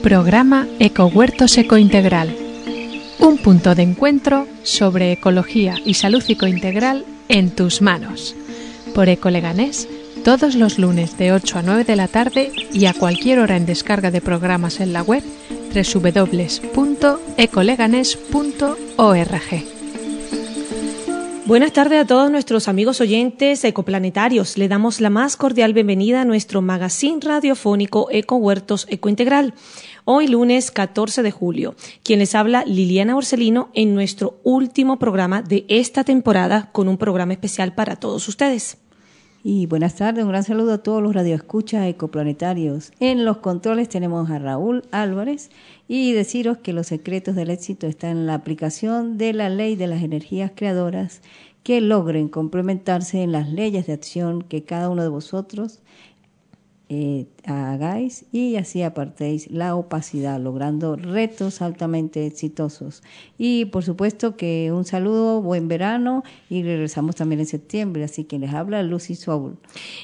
Programa Ecohuertos Ecointegral. Un punto de encuentro sobre ecología y salud ecointegral en tus manos. Por Ecoleganés, todos los lunes de 8 a 9 de la tarde y a cualquier hora en descarga de programas en la web www.ecoleganés.org. Buenas tardes a todos nuestros amigos oyentes ecoplanetarios. Le damos la más cordial bienvenida a nuestro magazine radiofónico Ecohuertos Ecointegral. Hoy lunes 14 de julio, quien les habla Liliana Borsellino en nuestro último programa de esta temporada con un programa especial para todos ustedes. Y buenas tardes, un gran saludo a todos los radioescuchas ecoplanetarios. En los controles tenemos a Raúl Álvarez y deciros que los secretos del éxito están en la aplicación de la ley de las energías creadoras que logren complementarse en las leyes de acción que cada uno de vosotros hagáis y así apartéis la opacidad, logrando retos altamente exitosos. Y por supuesto que un saludo, buen verano y regresamos también en septiembre, así que les habla Lucy Saúl.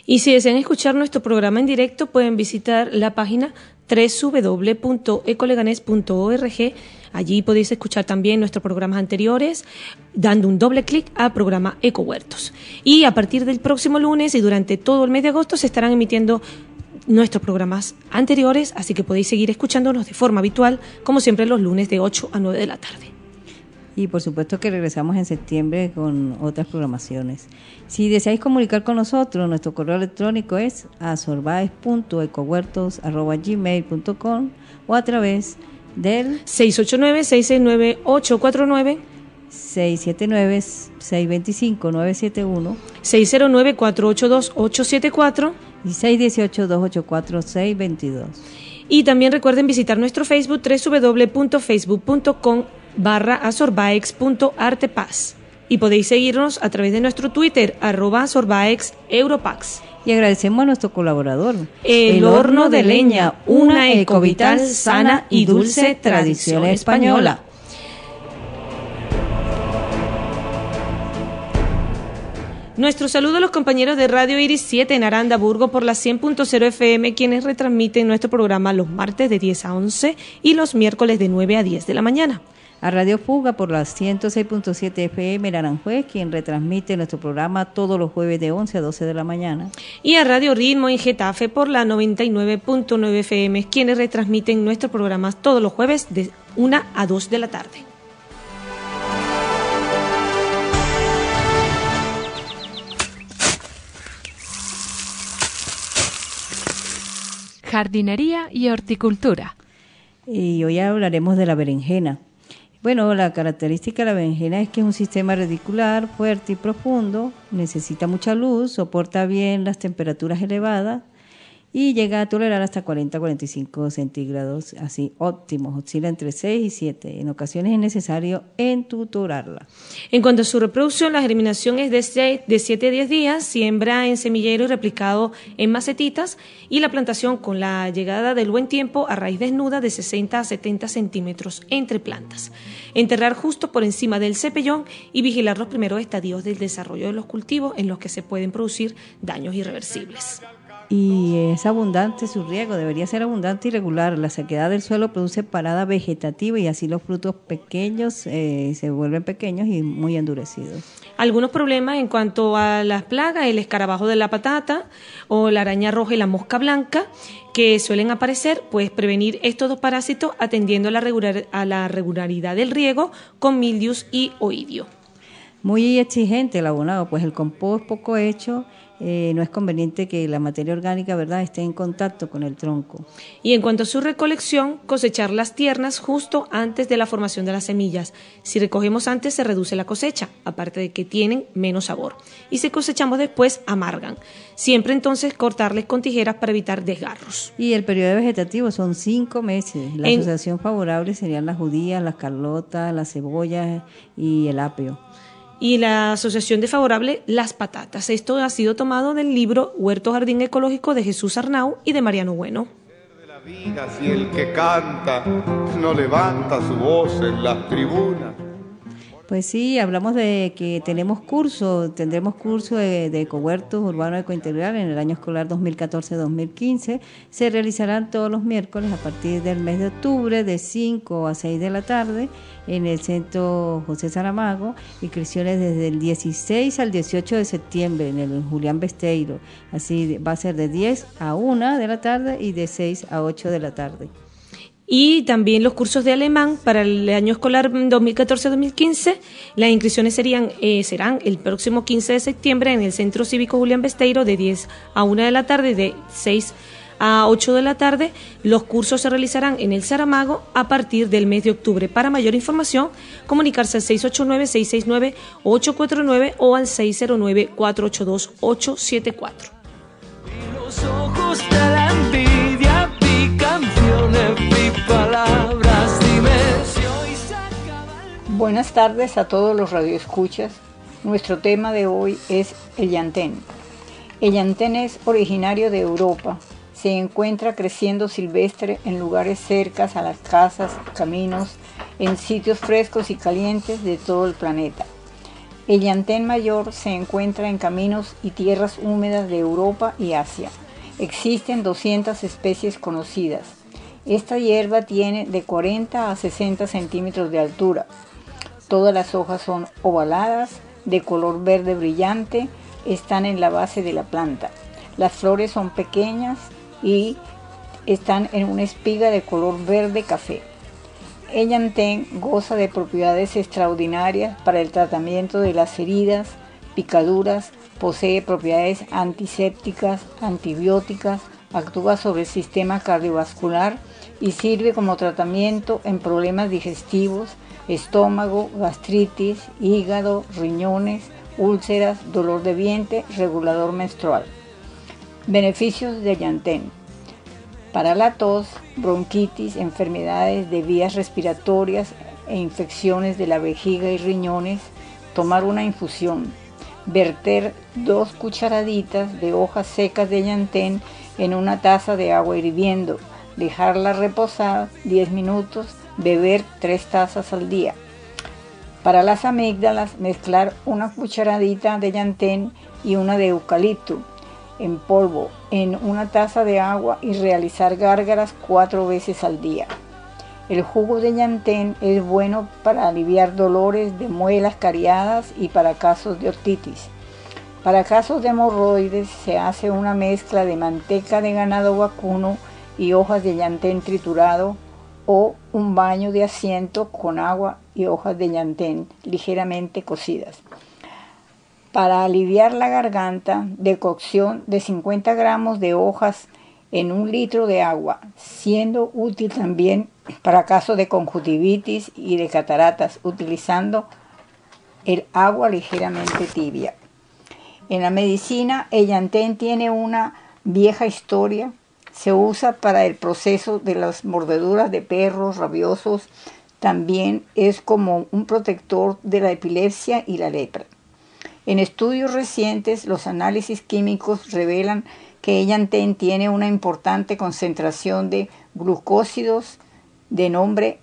Y si desean escuchar nuestro programa en directo pueden visitar la página www.ecoleganés.org. Allí podéis escuchar también nuestros programas anteriores dando un doble clic al programa Ecohuertos. Y a partir del próximo lunes y durante todo el mes de agosto se estarán emitiendo nuestros programas anteriores, así que podéis seguir escuchándonos de forma habitual, como siempre los lunes de 8 a 9 de la tarde. Y por supuesto que regresamos en septiembre con otras programaciones. Si deseáis comunicar con nosotros, nuestro correo electrónico es azorbaes.ecohuertos@gmail.com o a través del 689-669-849 679-625-971 609-482-874 y 618-284-622. Y también recuerden visitar nuestro Facebook www.facebook.com/azorbaex.artepaz y podéis seguirnos a través de nuestro Twitter @azorbaexeuropax. Y agradecemos a nuestro colaborador, El Horno de Leña, una ecovital sana y dulce tradición española. Nuestro saludo a los compañeros de Radio Iris 7 en Aranda, Burgo, por la 100.0 FM, quienes retransmiten nuestro programa los martes de 10 a 11 y los miércoles de 9 a 10 de la mañana. A Radio Fuga por la 106.7 FM en Aranjuez, quien retransmite nuestro programa todos los jueves de 11 a 12 de la mañana. Y a Radio Ritmo en Getafe por la 99.9 FM, quienes retransmiten nuestros programas todos los jueves de 1 a 2 de la tarde. Jardinería y horticultura. Y hoy hablaremos de la berenjena. Bueno, la característica de la berenjena es que es un sistema radicular fuerte y profundo, necesita mucha luz, soporta bien las temperaturas elevadas y llega a tolerar hasta 40-45 centígrados, así óptimos, oscila entre 6 y 7. En ocasiones es necesario entutorarla. En cuanto a su reproducción, la germinación es de 7 a 10 días, siembra en semillero y replicado en macetitas, y la plantación con la llegada del buen tiempo a raíz desnuda de 60 a 70 centímetros entre plantas. Enterrar justo por encima del cepellón y vigilar los primeros estadios del desarrollo de los cultivos en los que se pueden producir daños irreversibles. Y es abundante su riego, debería ser abundante y regular. La sequedad del suelo produce parada vegetativa y así los frutos pequeños se vuelven pequeños y muy endurecidos. Algunos problemas en cuanto a las plagas, el escarabajo de la patata o la araña roja y la mosca blanca que suelen aparecer, pues prevenir estos dos parásitos atendiendo a la regularidad del riego con mildios y oidio. Muy exigente el abonado, pues el compost poco hecho, no es conveniente que la materia orgánica, ¿verdad?, esté en contacto con el tronco. Y en cuanto a su recolección, cosechar las tiernas justo antes de la formación de las semillas. Si recogemos antes se reduce la cosecha, aparte de que tienen menos sabor. Y si cosechamos después, amargan. Siempre entonces cortarles con tijeras para evitar desgarros. Y el periodo vegetativo son 5 meses. La asociación favorable serían las judías, las carlotas, las cebollas y el apio. Y la asociación desfavorable, las patatas. Esto ha sido tomado del libro Huerto Jardín Ecológico de Jesús Arnau y de Mariano Bueno. De la vida, si el que canta no levanta su voz en las tribunas. Pues sí, hablamos de que tendremos curso de ecohuertos urbanos ecointegral en el año escolar 2014-2015. Se realizarán todos los miércoles a partir del mes de octubre de 5 a 6 de la tarde en el Centro José Saramago, inscripciones desde el 16 al 18 de septiembre en el Julián Besteiro. Así va a ser de 10 a 1 de la tarde y de 6 a 8 de la tarde. Y también los cursos de alemán para el año escolar 2014-2015. Las inscripciones serán el próximo 15 de septiembre en el Centro Cívico Julián Besteiro de 10 a 1 de la tarde y de 6 a 8 de la tarde. Los cursos se realizarán en el Saramago a partir del mes de octubre. Para mayor información, comunicarse al 689-669-849 o al 609-482-874. Los ojos de la envidia, vi canciones, vi palabras, dime si hoy se acaba el... Buenas tardes a todos los radioescuchas. Nuestro tema de hoy es el llantén. El llantén es originario de Europa. Se encuentra creciendo silvestre en lugares cercas a las casas, caminos, en sitios frescos y calientes de todo el planeta. El llantén mayor se encuentra en caminos y tierras húmedas de Europa y Asia. Existen 200 especies conocidas. Esta hierba tiene de 40 a 60 centímetros de altura. Todas las hojas son ovaladas, de color verde brillante, están en la base de la planta. Las flores son pequeñas y están en una espiga de color verde café. El llantén goza de propiedades extraordinarias para el tratamiento de las heridas, picaduras, posee propiedades antisépticas, antibióticas, actúa sobre el sistema cardiovascular y sirve como tratamiento en problemas digestivos, estómago, gastritis, hígado, riñones, úlceras, dolor de vientre, regulador menstrual. Beneficios del llantén: para la tos, bronquitis, enfermedades de vías respiratorias e infecciones de la vejiga y riñones, tomar una infusión. Verter 2 cucharaditas de hojas secas de llantén en una taza de agua hirviendo, dejarla reposar 10 minutos, beber 3 tazas al día. Para las amígdalas, mezclar una cucharadita de llantén y una de eucalipto en polvo en una taza de agua y realizar gárgaras 4 veces al día. El jugo de llantén es bueno para aliviar dolores de muelas cariadas y para casos de otitis. Para casos de hemorroides se hace una mezcla de manteca de ganado vacuno y hojas de llantén triturado o un baño de asiento con agua y hojas de llantén ligeramente cocidas. Para aliviar la garganta, decocción de 50 gramos de hojas en 1 litro de agua, siendo útil también para casos de conjuntivitis y de cataratas, utilizando el agua ligeramente tibia. En la medicina, el llantén tiene una vieja historia. Se usa para el proceso de las mordeduras de perros rabiosos. También es como un protector de la epilepsia y la lepra. En estudios recientes, los análisis químicos revelan que el llantén tiene una importante concentración de glucósidos de nombre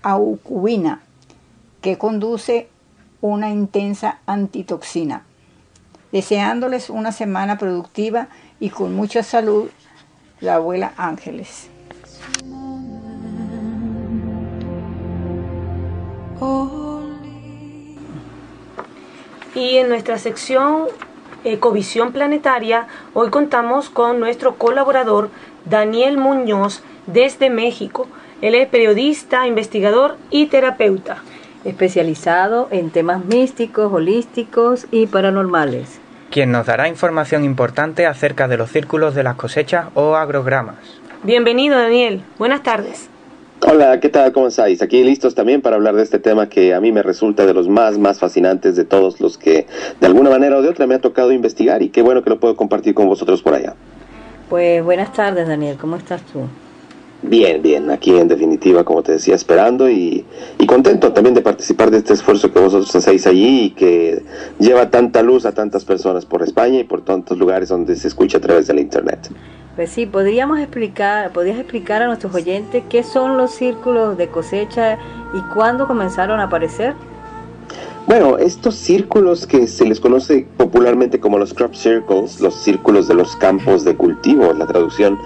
aucubina, que conduce una intensa antitoxina. Deseándoles una semana productiva y con mucha salud, la abuela Ángeles. Y en nuestra sección Ecovisión Planetaria, hoy contamos con nuestro colaborador Daniel Muñoz desde México. Él es periodista, investigador y terapeuta. Especializado en temas místicos, holísticos y paranormales. Quien nos dará información importante acerca de los círculos de las cosechas o agrogramas. Bienvenido, Daniel. Buenas tardes. Hola, ¿qué tal? ¿Cómo estáis? Aquí listos también para hablar de este tema que a mí me resulta de los más fascinantes de todos los que de alguna manera o de otra me ha tocado investigar, y qué bueno que lo puedo compartir con vosotros por allá. Pues buenas tardes, Daniel. ¿Cómo estás tú? Bien, aquí en definitiva, como te decía, esperando y contento también de participar de este esfuerzo que vosotros hacéis allí y que lleva tanta luz a tantas personas por España y por tantos lugares donde se escucha a través de la internet. Pues sí, podrías explicar a nuestros oyentes qué son los círculos de cosecha y cuándo comenzaron a aparecer. Bueno, estos círculos que se les conoce popularmente como los crop circles, los círculos de los campos de cultivo, la traducción,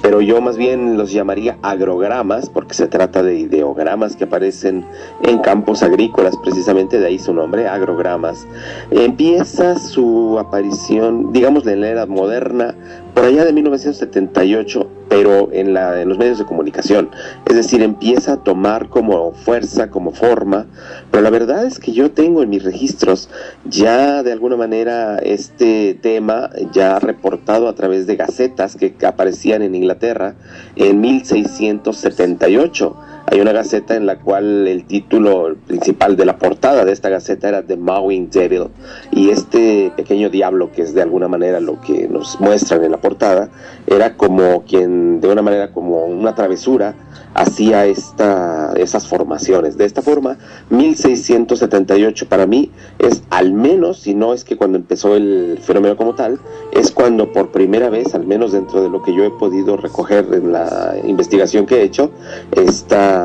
pero yo más bien los llamaría agrogramas, porque se trata de ideogramas que aparecen en campos agrícolas, precisamente de ahí su nombre, agrogramas. Empieza su aparición, digamos, en la era moderna, por allá de 1978, pero en los medios de comunicación. Es decir, empieza a tomar como fuerza, como forma, pero la verdad es que yo tengo en mis registros ya de alguna manera este tema ya reportado a través de gacetas que aparecían en Inglaterra en 1678. Hay una gaceta en la cual el título principal de la portada de esta gaceta era The Mowing Devil, y este pequeño diablo, que es de alguna manera lo que nos muestran en la portada, era como quien, de una manera como una travesura, hacía esas formaciones. De esta forma, 1678 para mí es al menos, si no es que cuando empezó el fenómeno como tal, es cuando por primera vez, al menos dentro de lo que yo he podido recoger en la investigación que he hecho, esta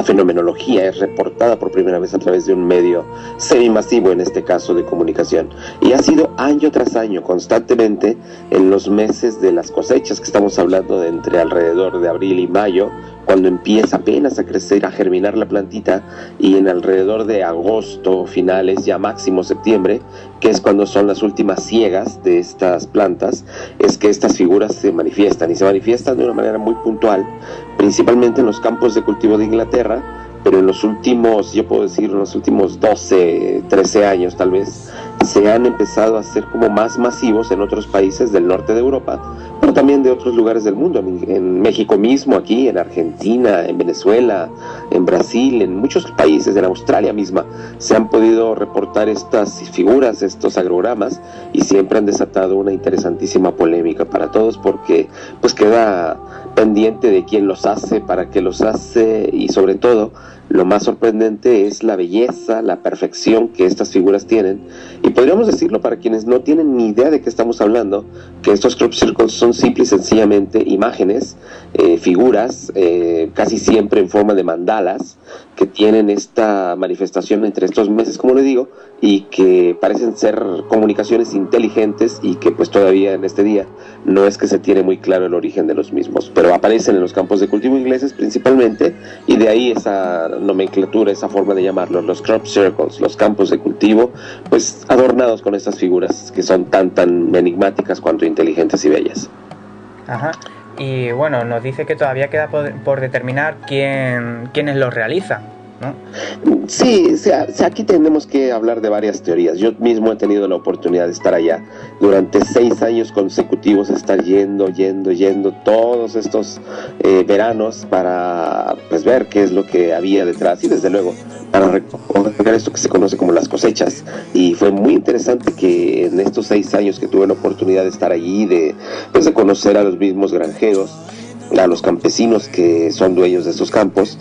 fenomenología es reportada por primera vez a través de un medio semimasivo, en este caso de comunicación, y ha sido año tras año, constantemente, en los meses de las cosechas, que estamos hablando de entre alrededor de abril y mayo, cuando empieza apenas a crecer, a germinar la plantita, y en alrededor de agosto, finales, ya máximo septiembre, que es cuando son las últimas siegas de estas plantas, es que estas figuras se manifiestan, y se manifiestan de una manera muy puntual, principalmente en los campos de cultivo de Inglaterra, pero en los últimos, yo puedo decir, en los últimos 12, 13 años tal vez, se han empezado a hacer como más masivos en otros países del norte de Europa, pero también de otros lugares del mundo, en México mismo, aquí, en Argentina, en Venezuela, en Brasil, en muchos países, en Australia misma, se han podido reportar estas figuras, estos agrogramas, y siempre han desatado una interesantísima polémica para todos, porque pues queda pendiente de quién los hace, para qué los hace, y sobre todo, lo más sorprendente es la belleza, la perfección que estas figuras tienen, y podríamos decirlo para quienes no tienen ni idea de qué estamos hablando, que estos crop circles son simple y sencillamente imágenes, figuras, casi siempre en forma de mandalas, que tienen esta manifestación entre estos meses, como le digo, y que parecen ser comunicaciones inteligentes, y que pues todavía en este día no es que se tiene muy claro el origen de los mismos, pero aparecen en los campos de cultivo ingleses principalmente, y de ahí esa nomenclatura, esa forma de llamarlos, los crop circles, los campos de cultivo, pues adornados con estas figuras que son tan enigmáticas cuanto inteligentes y bellas. Ajá. Y bueno, nos dice que todavía queda por determinar quiénes los realizan, ¿no? Sí, aquí tenemos que hablar de varias teorías. Yo mismo he tenido la oportunidad de estar allá durante 6 años consecutivos, estar yendo todos estos veranos para pues ver qué es lo que había detrás, y desde luego para recoger esto que se conoce como las cosechas. Y fue muy interesante que en estos 6 años que tuve la oportunidad de estar allí, de conocer a los mismos granjeros, a los campesinos que son dueños de estos campos,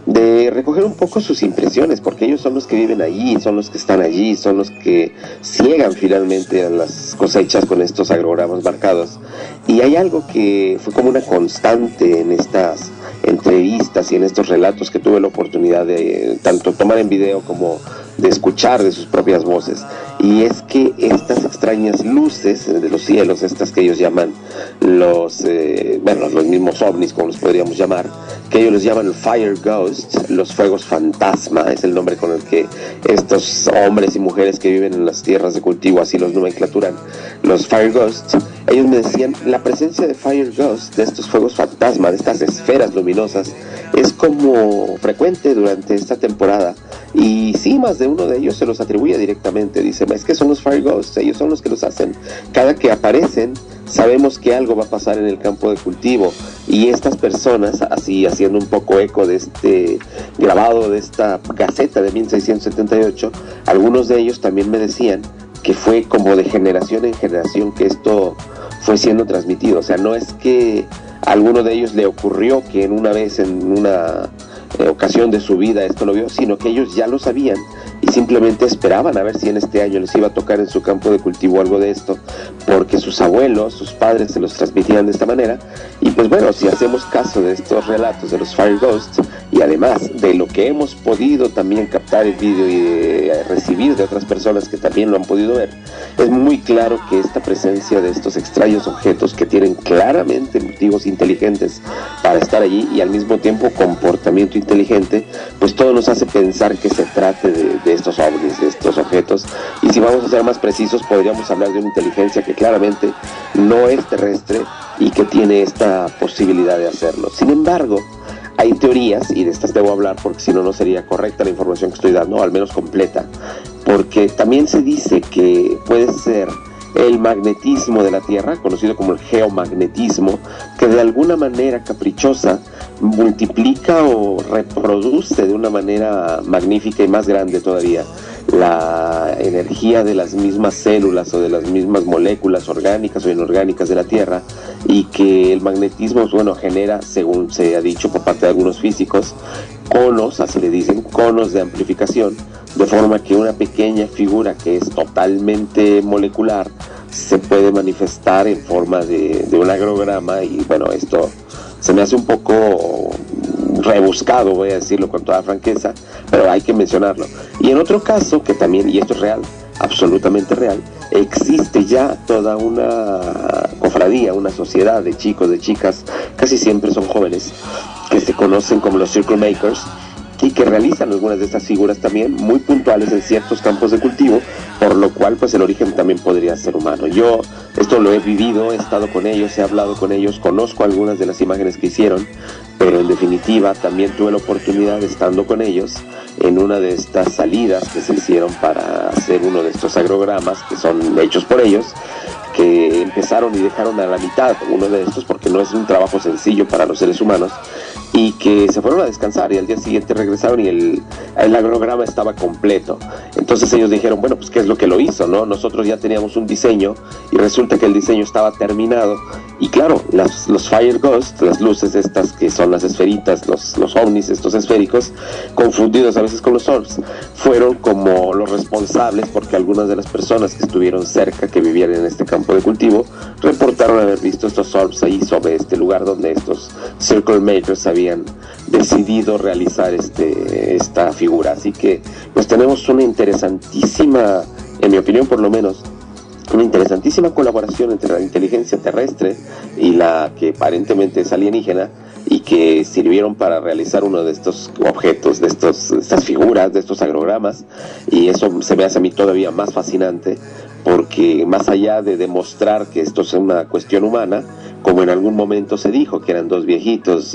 de recoger un poco sus impresiones, porque ellos son los que viven allí, son los que están allí, son los que ciegan finalmente a las cosechas con estos agrogramas marcados. Y hay algo que fue como una constante en estas entrevistas y en estos relatos que tuve la oportunidad de tanto tomar en video como de escuchar de sus propias voces, y es que estas extrañas luces de los cielos, estas que ellos llaman los mismos ovnis, como los podríamos llamar, que ellos les llaman fire ghosts, los fuegos fantasma, es el nombre con el que estos hombres y mujeres que viven en las tierras de cultivo así los nomenclaturan, los fire ghosts. Ellos me decían, la presencia de fire ghosts, de estos fuegos fantasma, de estas esferas luminosas, es como frecuente durante esta temporada. Y sí, más de uno de ellos se los atribuye directamente. Dice, es que son los fire ghosts, ellos son los que los hacen. Cada que aparecen, sabemos que algo va a pasar en el campo de cultivo. Y estas personas, así haciendo un poco eco de este grabado de esta gaceta de 1678, algunos de ellos también me decían que fue como de generación en generación que esto fue siendo transmitido. O sea, no es que a alguno de ellos le ocurrió que en una vez, en una ocasión de su vida esto lo vio, sino que ellos ya lo sabían y simplemente esperaban a ver si en este año les iba a tocar en su campo de cultivo algo de esto, porque sus abuelos, sus padres se los transmitían de esta manera. Y pues bueno, si hacemos caso de estos relatos de los fire ghosts, y además de lo que hemos podido también captar en vídeo y recibir de otras personas que también lo han podido ver, es muy claro que esta presencia de estos extraños objetos que tienen claramente motivos inteligentes para estar allí y al mismo tiempo comportamiento inteligente, pues todo nos hace pensar que se trate de estos ovnis, de estos objetos. Y si vamos a ser más precisos, podríamos hablar de una inteligencia que claramente no es terrestre y que tiene esta posibilidad de hacerlo. Sin embargo, hay teorías, y de estas debo hablar porque si no, no sería correcta la información que estoy dando, al menos completa, porque también se dice que puede ser el magnetismo de la Tierra, conocido como el geomagnetismo, que de alguna manera caprichosa multiplica o reproduce de una manera magnífica y más grande todavía la energía de las mismas células o de las mismas moléculas orgánicas o inorgánicas de la Tierra, y que el magnetismo, bueno, genera, según se ha dicho por parte de algunos físicos, conos, así le dicen, conos de amplificación, de forma que una pequeña figura que es totalmente molecular se puede manifestar en forma de un agrograma. Y bueno, esto se me hace un poco rebuscado, voy a decirlo con toda franqueza, pero hay que mencionarlo. Y en otro caso, que también, y esto es real, absolutamente real, existe ya toda una cofradía, una sociedad de chicos, de chicas, casi siempre son jóvenes, que se conocen como los Circle Makers, y que realizan algunas de estas figuras también muy puntuales en ciertos campos de cultivo, por lo cual pues el origen también podría ser humano. Yo esto lo he vivido, he estado con ellos, he hablado con ellos, conozco algunas de las imágenes que hicieron, pero en definitiva también tuve la oportunidad, estando con ellos, en una de estas salidas que se hicieron para hacer uno de estos agrogramas que son hechos por ellos, que empezaron y dejaron a la mitad uno de estos, porque no es un trabajo sencillo para los seres humanos, y que se fueron a descansar y al día siguiente regresaron y el agrograma estaba completo. Entonces ellos dijeron, bueno, pues qué es lo que lo hizo, ¿no? Nosotros ya teníamos un diseño y resulta que el diseño estaba terminado, y claro, los Fire Ghost, las luces estas que son las esferitas, los ovnis estos esféricos, confundidos a veces con los orbs, fueron como los responsables, porque algunas de las personas que estuvieron cerca, que vivían en este campo de cultivo, reportaron haber visto estos orbs ahí sobre este lugar donde estos Circle Makers habían decidido realizar esta figura. Así que pues tenemos una interesantísima, en mi opinión por lo menos, una interesantísima colaboración entre la inteligencia terrestre y la que aparentemente es alienígena, y que sirvieron para realizar uno de estos objetos, de estas figuras, de estos agrogramas. Y eso se me hace a mí todavía más fascinante, porque más allá de demostrar que esto es una cuestión humana, como en algún momento se dijo que eran dos viejitos,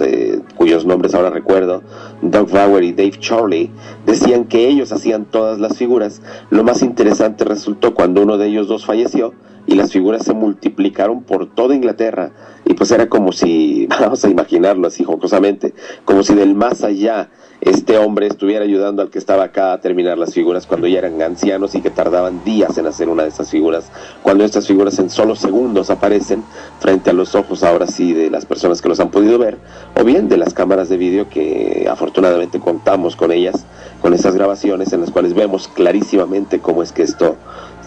cuyos nombres ahora recuerdo, Doug Bauer y Dave Charley, decían que ellos hacían todas las figuras. Lo más interesante resultó cuando uno de ellos dos falleció y las figuras se multiplicaron por toda Inglaterra, y pues era como si, vamos a imaginarlo así jocosamente, como si del más allá este hombre estuviera ayudando al que estaba acá a terminar las figuras cuando ya eran ancianos y que tardaban días en hacer una de estas figuras, cuando estas figuras en solo segundos aparecen frente a los ojos, ahora sí, de las personas que los han podido ver, o bien de las cámaras de vídeo que afortunadamente contamos con ellas, con esas grabaciones en las cuales vemos clarísimamente cómo es que esto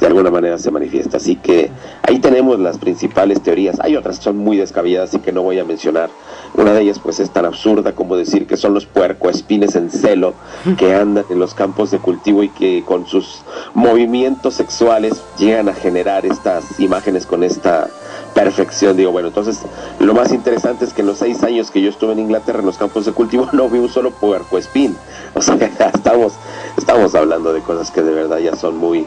de alguna manera se manifiesta. Así que ahí tenemos las principales teorías. Hay otras que son muy descabelladas y que no voy a mencionar. Una de ellas pues es tan absurda como decir que son los puercoespines en celo que andan en los campos de cultivo y que con sus movimientos sexuales llegan a generar estas imágenes con esta perfección. Digo, bueno, entonces lo más interesante es que en los 6 años que yo estuve en Inglaterra en los campos de cultivo no vi un solo puercoespín. O sea, estamos hablando de cosas que de verdad ya son muy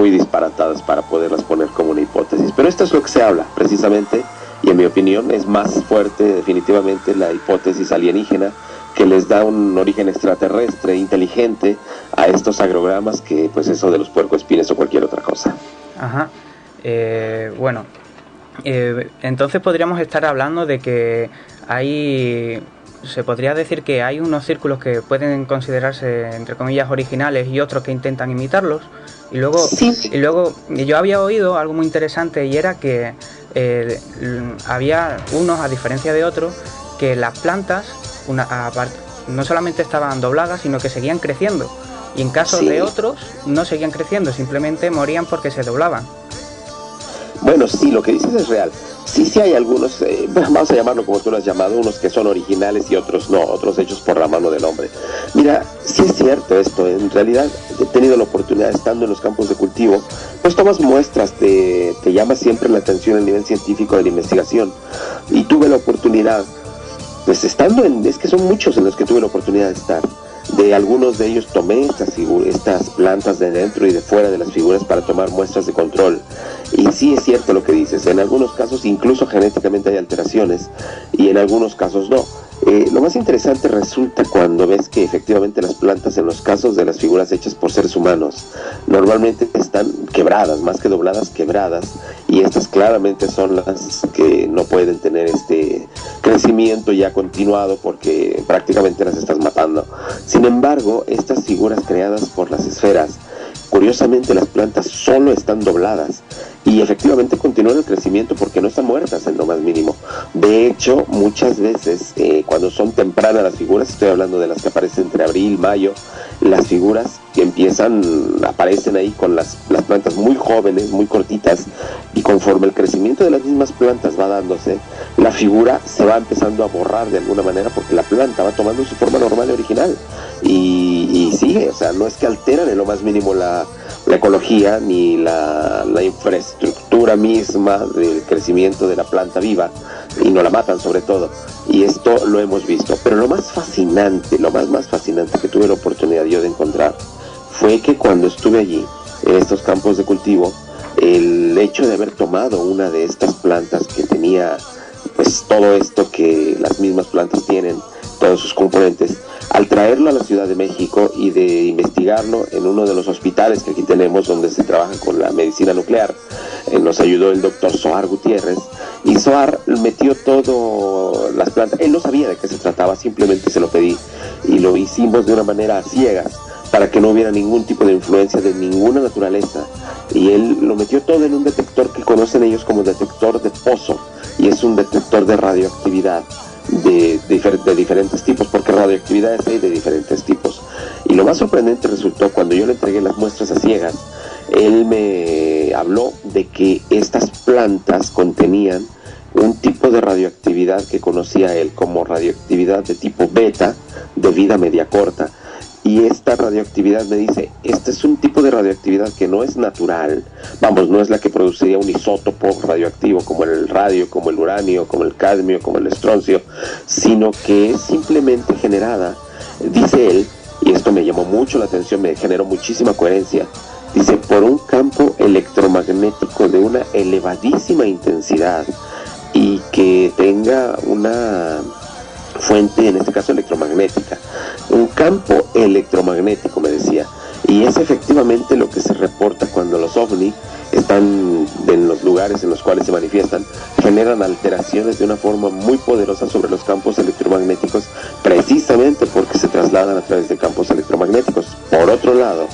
disparatadas para poderlas poner como una hipótesis. Pero esto es lo que se habla precisamente, y en mi opinión es más fuerte definitivamente la hipótesis alienígena, que les da un origen extraterrestre inteligente a estos agrogramas, que pues eso de los puercoespines o cualquier otra cosa. Ajá. Bueno, entonces podríamos estar hablando de que se podría decir que hay unos círculos que pueden considerarse entre comillas originales y otros que intentan imitarlos. Y luego yo había oído algo muy interesante, y era que había unos, a diferencia de otros, que las plantas no solamente estaban dobladas, sino que seguían creciendo, y en caso de otros no seguían creciendo, simplemente morían porque se doblaban. Bueno, sí, lo que dices es real. Sí hay algunos, vamos a llamarlo como tú lo has llamado, unos que son originales y otros no, otros hechos por la mano del hombre. Mira, sí es cierto esto, en realidad he tenido la oportunidad, estando en los campos de cultivo, pues tomas muestras, te llama siempre la atención el nivel científico de la investigación, y tuve la oportunidad, pues estando es que son muchos en los que tuve la oportunidad de estar. De algunos de ellos tomé estas plantas de dentro y de fuera de las figuras para tomar muestras de control. Y sí es cierto lo que dices, en algunos casos incluso genéticamente hay alteraciones y en algunos casos no. Lo más interesante resulta cuando ves que efectivamente las plantas, en los casos de las figuras hechas por seres humanos, normalmente están quebradas, más que dobladas, quebradas, y estas claramente son las que no pueden tener este crecimiento ya continuado porque prácticamente las estás matando. Sin embargo, estas figuras creadas por las esferas, curiosamente las plantas solo están dobladas y efectivamente continúan el crecimiento porque no están muertas en lo más mínimo. De hecho, muchas veces cuando son tempranas las figuras, estoy hablando de las que aparecen entre abril, mayo, las figuras que aparecen ahí con las plantas muy jóvenes, muy cortitas, y conforme el crecimiento de las mismas plantas va dándose, la figura se va empezando a borrar de alguna manera porque la planta va tomando su forma normal y original y sigue, o sea, no es que alteran en lo más mínimo la ecología ni la infraestructura misma del crecimiento de la planta viva, y no la matan sobre todo, y esto lo hemos visto. Pero lo más fascinante, lo más fascinante que tuve la oportunidad yo de encontrar fue que cuando estuve allí en estos campos de cultivo, el hecho de haber tomado una de estas plantas que tenía pues todo esto que las mismas plantas tienen, todos sus componentes, al traerlo a la Ciudad de México y de investigarlo en uno de los hospitales que aquí tenemos donde se trabaja con la medicina nuclear, nos ayudó el doctor Soar Gutiérrez, y Soar metió todo las plantas. Él no sabía de qué se trataba, simplemente se lo pedí y lo hicimos de una manera a ciegas para que no hubiera ningún tipo de influencia de ninguna naturaleza, y él lo metió todo en un detector que conocen ellos como detector de pozo, y es un detector de radioactividad de diferentes tipos, porque radioactividades hay de diferentes tipos. Y lo más sorprendente resultó cuando yo le entregué las muestras a ciegas. Él me habló de que estas plantas contenían un tipo de radioactividad que conocía él como radioactividad de tipo beta, de vida media corta. Y esta radioactividad, me dice, este es un tipo de radioactividad que no es natural, vamos, no es la que produciría un isótopo radioactivo como el radio, como el uranio, como el cadmio, como el estroncio, sino que es simplemente generada, dice él, y esto me llamó mucho la atención, me generó muchísima coherencia, dice, por un campo electromagnético de una elevadísima intensidad y que tenga una fuente, en este caso electromagnética, un campo electromagnético, me decía, y es efectivamente lo que se reporta cuando los ovni están en los lugares en los cuales se manifiestan, generan alteraciones de una forma muy poderosa sobre los campos electromagnéticos, precisamente porque se trasladan a través de campos electromagnéticos. Por otro lado,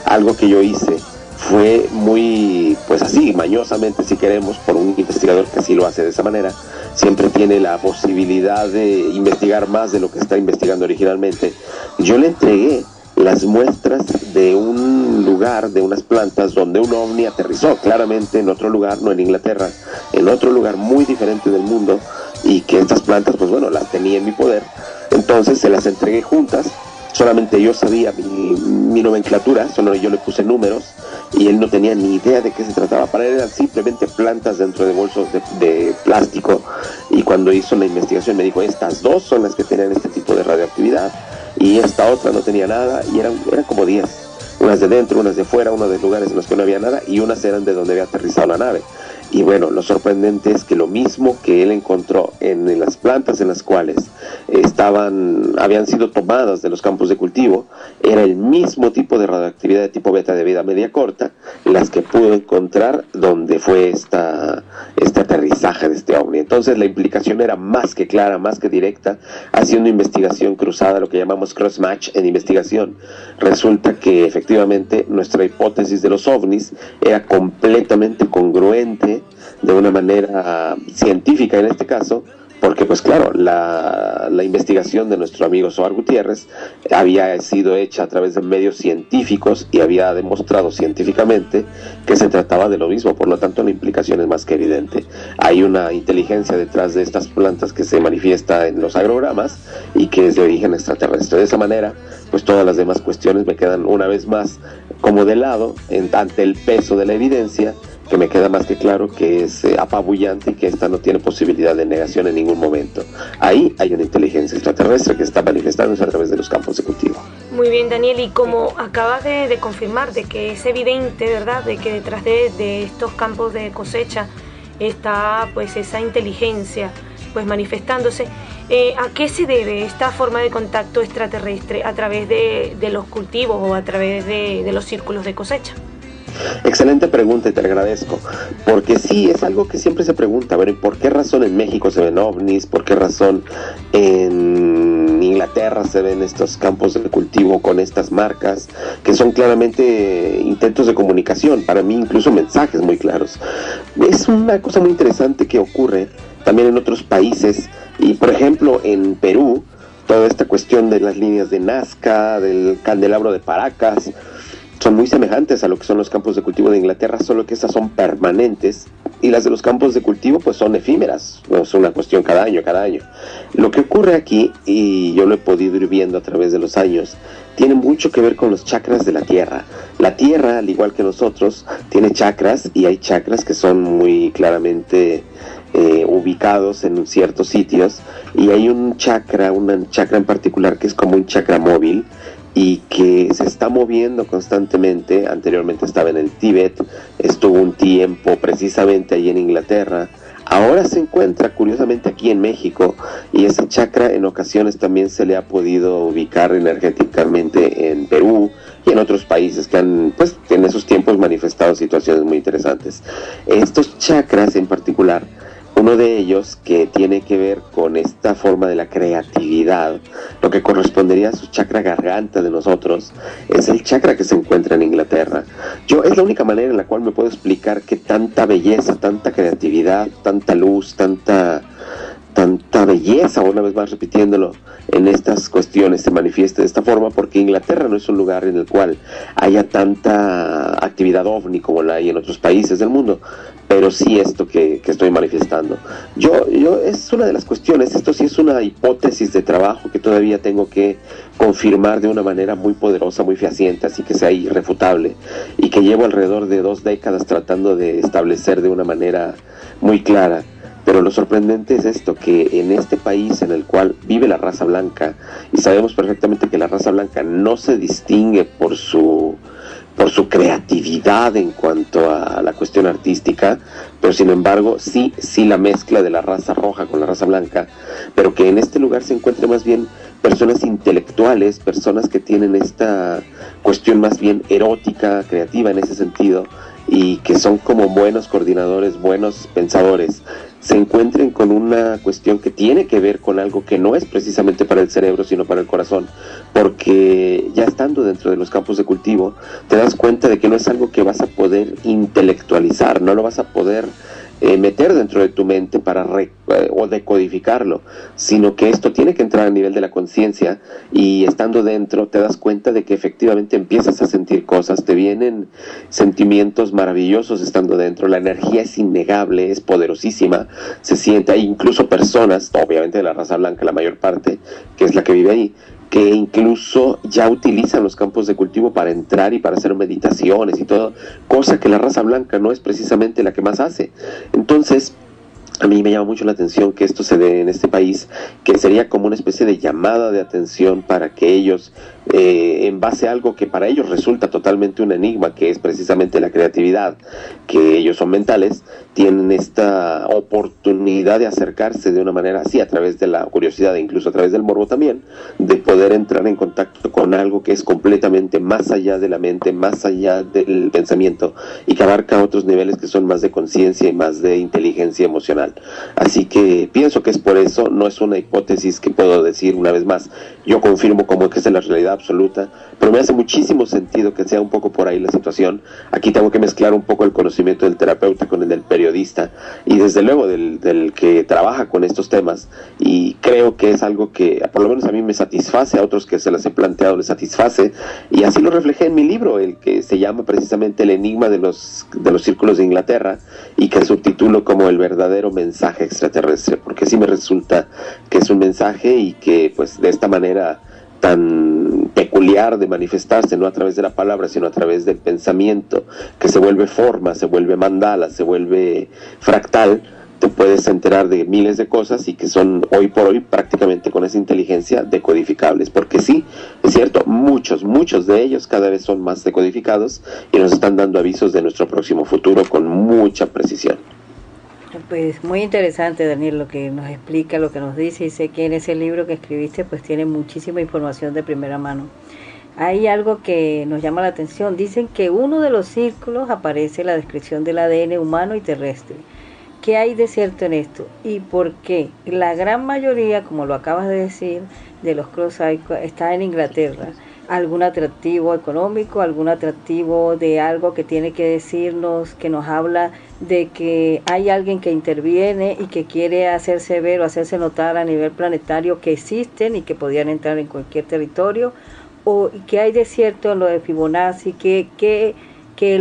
algo que yo hice fue muy, pues así, mañosamente si queremos, por un investigador que así lo hace de esa manera, siempre tiene la posibilidad de investigar más de lo que está investigando originalmente. Yo le entregué las muestras de un lugar, de unas plantas donde un ovni aterrizó, claramente en otro lugar, no en Inglaterra, en otro lugar muy diferente del mundo, y que estas plantas, pues bueno, las tenía en mi poder. Entonces se las entregué juntas. Solamente yo sabía mi nomenclatura, solo yo le puse números y él no tenía ni idea de qué se trataba. Para él eran simplemente plantas dentro de bolsos de plástico, y cuando hizo la investigación me dijo, estas dos son las que tenían este tipo de radioactividad y esta otra no tenía nada, y eran como 10, unas de dentro, unas de fuera, unas de lugares en los que no había nada, y unas eran de donde había aterrizado la nave. Y bueno, lo sorprendente es que lo mismo que él encontró en las plantas en las cuales habían sido tomadas de los campos de cultivo, era el mismo tipo de radioactividad de tipo beta de vida media corta, las que pudo encontrar donde fue este aterrizaje de este ovni. Entonces la implicación era más que clara, más que directa, haciendo investigación cruzada, lo que llamamos cross-match en investigación. Resulta que efectivamente nuestra hipótesis de los ovnis era completamente congruente, de una manera científica en este caso, porque pues claro, la investigación de nuestro amigo Soar Gutiérrez había sido hecha a través de medios científicos y había demostrado científicamente que se trataba de lo mismo, por lo tanto la implicación es más que evidente. Hay una inteligencia detrás de estas plantas que se manifiesta en los agrogramas y que es de origen extraterrestre. De esa manera, pues todas las demás cuestiones me quedan una vez más como de lado ante el peso de la evidencia, que me queda más que claro que es apabullante y que esta no tiene posibilidad de negación en ningún momento. Ahí hay una inteligencia extraterrestre que está manifestándose a través de los campos de cultivo. Muy bien, Daniel, y como acabas de confirmar de que es evidente, ¿verdad?, de que detrás de estos campos de cosecha está pues esa inteligencia pues manifestándose, ¿a qué se debe esta forma de contacto extraterrestre a través de los cultivos o a través de los círculos de cosecha? Excelente pregunta y te agradezco, porque sí, es algo que siempre se pregunta, a ver, ¿por qué razón en México se ven ovnis? ¿Por qué razón en Inglaterra se ven estos campos de cultivo con estas marcas, que son claramente intentos de comunicación, para mí incluso mensajes muy claros? Es una cosa muy interesante que ocurre también en otros países, y por ejemplo en Perú, toda esta cuestión de las líneas de Nazca, del candelabro de Paracas, son muy semejantes a lo que son los campos de cultivo de Inglaterra, solo que estas son permanentes y las de los campos de cultivo pues son efímeras, no es una cuestión cada año. Lo que ocurre aquí, y yo lo he podido ir viendo a través de los años, tiene mucho que ver con los chakras de la Tierra. La Tierra, al igual que nosotros, tiene chakras, y hay chakras que son muy claramente ubicados en ciertos sitios, y hay un chakra en particular que es como un chakra móvil, y que se está moviendo constantemente. Anteriormente estaba en el Tíbet, estuvo un tiempo precisamente ahí en Inglaterra, ahora se encuentra curiosamente aquí en México, y ese chakra en ocasiones también se le ha podido ubicar energéticamente en Perú y en otros países que han, pues, en esos tiempos manifestado situaciones muy interesantes. Estos chakras en particular, uno de ellos que tiene que ver con esta forma de la creatividad, lo que correspondería a su chakra garganta de nosotros, es el chakra que se encuentra en Inglaterra. Es la única manera en la cual me puedo explicar que tanta belleza, tanta creatividad, tanta luz, tanta belleza, una vez más repitiéndolo, en estas cuestiones se manifiesta de esta forma, porque Inglaterra no es un lugar en el cual haya tanta actividad ovni como la hay en otros países del mundo, pero sí esto que estoy manifestando. Yo es una de las cuestiones, esto sí es una hipótesis de trabajo que todavía tengo que confirmar de una manera muy poderosa, muy fehaciente, así que sea irrefutable, y que llevo alrededor de 2 décadas tratando de establecer de una manera muy clara. Pero lo sorprendente es esto, que en este país en el cual vive la raza blanca, y sabemos perfectamente que la raza blanca no se distingue por su creatividad en cuanto a la cuestión artística, pero sin embargo sí la mezcla de la raza roja con la raza blanca, pero que en este lugar se encuentran más bien personas intelectuales, personas que tienen esta cuestión más bien erótica, creativa en ese sentido, y que son como buenos coordinadores, buenos pensadores, se encuentren con una cuestión que tiene que ver con algo que no es precisamente para el cerebro, sino para el corazón, porque ya estando dentro de los campos de cultivo, te das cuenta de que no es algo que vas a poder intelectualizar, no lo vas a poder meter dentro de tu mente para o decodificarlo, sino que esto tiene que entrar a nivel de la conciencia, y estando dentro te das cuenta de que efectivamente empiezas a sentir cosas, te vienen sentimientos maravillosos estando dentro, la energía es innegable, es poderosísima, se siente, hay incluso personas, obviamente de la raza blanca la mayor parte, que es la que vive ahí, que incluso ya utilizan los campos de cultivo para entrar y para hacer meditaciones y todo, cosa que la raza blanca no es precisamente la que más hace. Entonces, a mí me llama mucho la atención que esto se dé en este país, que sería como una especie de llamada de atención para que ellos, en base a algo que para ellos resulta totalmente un enigma, que es precisamente la creatividad, que ellos son mentales, tienen esta oportunidad de acercarse de una manera así, a través de la curiosidad e incluso a través del morbo también, de poder entrar en contacto con algo que es completamente más allá de la mente, más allá del pensamiento, y que abarca otros niveles que son más de conciencia y más de inteligencia emocional. Así que pienso que es por eso, no es una hipótesis que puedo decir una vez más, yo confirmo como que es la realidad, absoluta, pero me hace muchísimo sentido que sea un poco por ahí la situación. Aquí tengo que mezclar un poco el conocimiento del terapeuta con el del periodista y desde luego del que trabaja con estos temas, y creo que es algo que por lo menos a mí me satisface, a otros que se las he planteado les satisface, y así lo reflejé en mi libro, el que se llama precisamente El enigma de los círculos de Inglaterra, y que subtitulo como El verdadero mensaje extraterrestre, porque sí me resulta que es un mensaje y que pues de esta manera tan peculiar de manifestarse, no a través de la palabra, sino a través del pensamiento, que se vuelve forma, se vuelve mandala, se vuelve fractal, te puedes enterar de miles de cosas y que son hoy por hoy prácticamente con esa inteligencia decodificables, porque sí, es cierto, muchos de ellos cada vez son más decodificados y nos están dando avisos de nuestro próximo futuro con mucha precisión. Pues muy interesante, Daniel, lo que nos explica, lo que nos dice, y sé que en ese libro que escribiste pues tiene muchísima información de primera mano. Hay algo que nos llama la atención. Dicen que uno de los círculos aparece la descripción del ADN humano y terrestre. ¿Qué hay de cierto en esto? ¿Y por qué? La gran mayoría, como lo acabas de decir, de los cross-cycles está en Inglaterra. ¿Algún atractivo económico, algún atractivo de algo que tiene que decirnos, que nos habla de que hay alguien que interviene y que quiere hacerse ver o hacerse notar a nivel planetario que existen y que podían entrar en cualquier territorio? ¿O qué hay de cierto en lo de Fibonacci? Que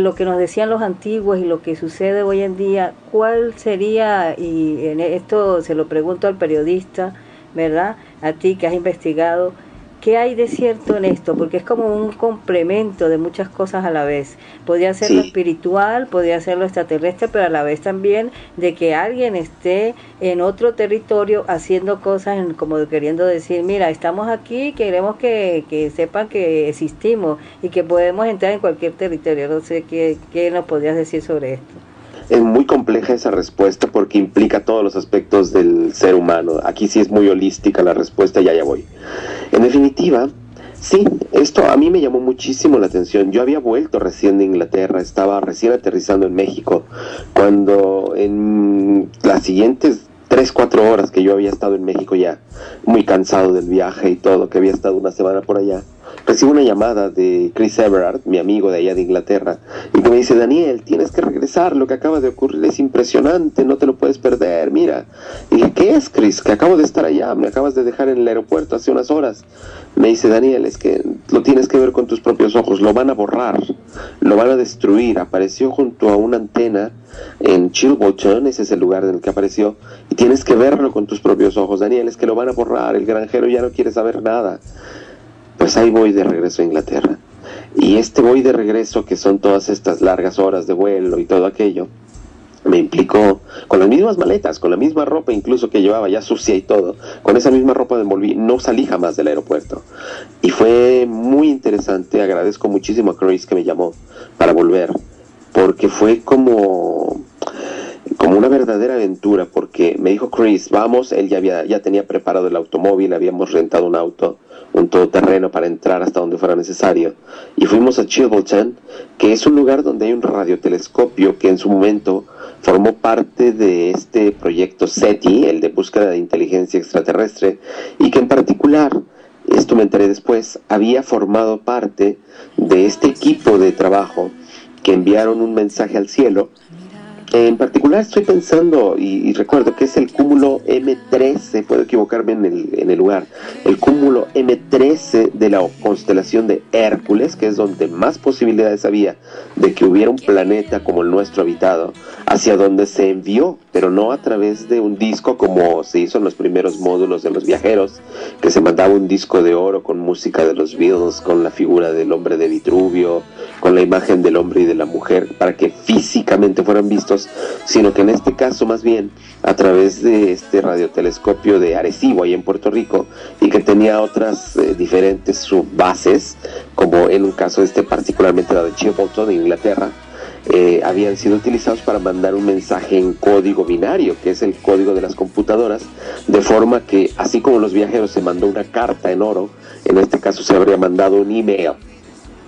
lo que nos decían los antiguos y lo que sucede hoy en día, ¿cuál sería? Y en esto se lo pregunto al periodista, ¿verdad? A ti que has investigado, ¿qué hay de cierto en esto? Porque es como un complemento de muchas cosas a la vez. Podría ser lo espiritual, podría ser lo extraterrestre, pero a la vez también de que alguien esté en otro territorio haciendo cosas como queriendo decir, mira, estamos aquí, queremos que sepan que existimos y que podemos entrar en cualquier territorio. No sé qué nos podrías decir sobre esto. Es muy compleja esa respuesta porque implica todos los aspectos del ser humano. Aquí sí es muy holística la respuesta y allá voy. En definitiva, sí, esto a mí me llamó muchísimo la atención. Yo había vuelto recién de Inglaterra, estaba recién aterrizando en México, cuando en las siguientes 3-4 horas que yo había estado en México ya, muy cansado del viaje y todo, que había estado una semana por allá, recibo una llamada de Chris Everard, mi amigo de allá de Inglaterra, y que me dice, Daniel, tienes que regresar, lo que acaba de ocurrir es impresionante, no te lo puedes perder, mira. Y dije, ¿qué es, Chris? Que acabo de estar allá, me acabas de dejar en el aeropuerto hace unas horas. Me dice, Daniel, es que lo tienes que ver con tus propios ojos, lo van a borrar, lo van a destruir. Apareció junto a una antena en Chilbolton, ese es el lugar en el que apareció, y tienes que verlo con tus propios ojos, Daniel, es que lo van a borrar, el granjero ya no quiere saber nada. Pues ahí voy de regreso a Inglaterra. Y voy de regreso, que son todas estas largas horas de vuelo y todo aquello, me implicó con las mismas maletas, con la misma ropa incluso que llevaba ya sucia y todo, con esa misma ropa me envolví, no salí jamás del aeropuerto. Y fue muy interesante, agradezco muchísimo a Chris que me llamó para volver, porque fue como una verdadera aventura, porque me dijo Chris, vamos, él ya tenía preparado el automóvil, habíamos rentado un auto, un todoterreno para entrar hasta donde fuera necesario, y fuimos a Chilbolton, que es un lugar donde hay un radiotelescopio que en su momento formó parte de este proyecto SETI, el de búsqueda de inteligencia extraterrestre, y que en particular, esto me enteré después, había formado parte de este equipo de trabajo que enviaron un mensaje al cielo. En particular estoy pensando y recuerdo que es el cúmulo M13, puedo equivocarme en el lugar, el cúmulo M13 de la constelación de Hércules, que es donde más posibilidades había de que hubiera un planeta como el nuestro habitado, hacia donde se envió, pero no a través de un disco como se hizo en los primeros módulos de los viajeros, que se mandaba un disco de oro con música de los Beatles, con la figura del hombre de Vitruvio, con la imagen del hombre y de la mujer, para que físicamente fueran vistos, sino que en este caso más bien a través de este radiotelescopio de Arecibo, ahí en Puerto Rico, y que tenía otras diferentes subbases, como en un caso particularmente la de Chilbolton, en Inglaterra, habían sido utilizados para mandar un mensaje en código binario, que es el código de las computadoras, de forma que, así como los viajeros se mandó una carta en oro, en este caso se habría mandado un email,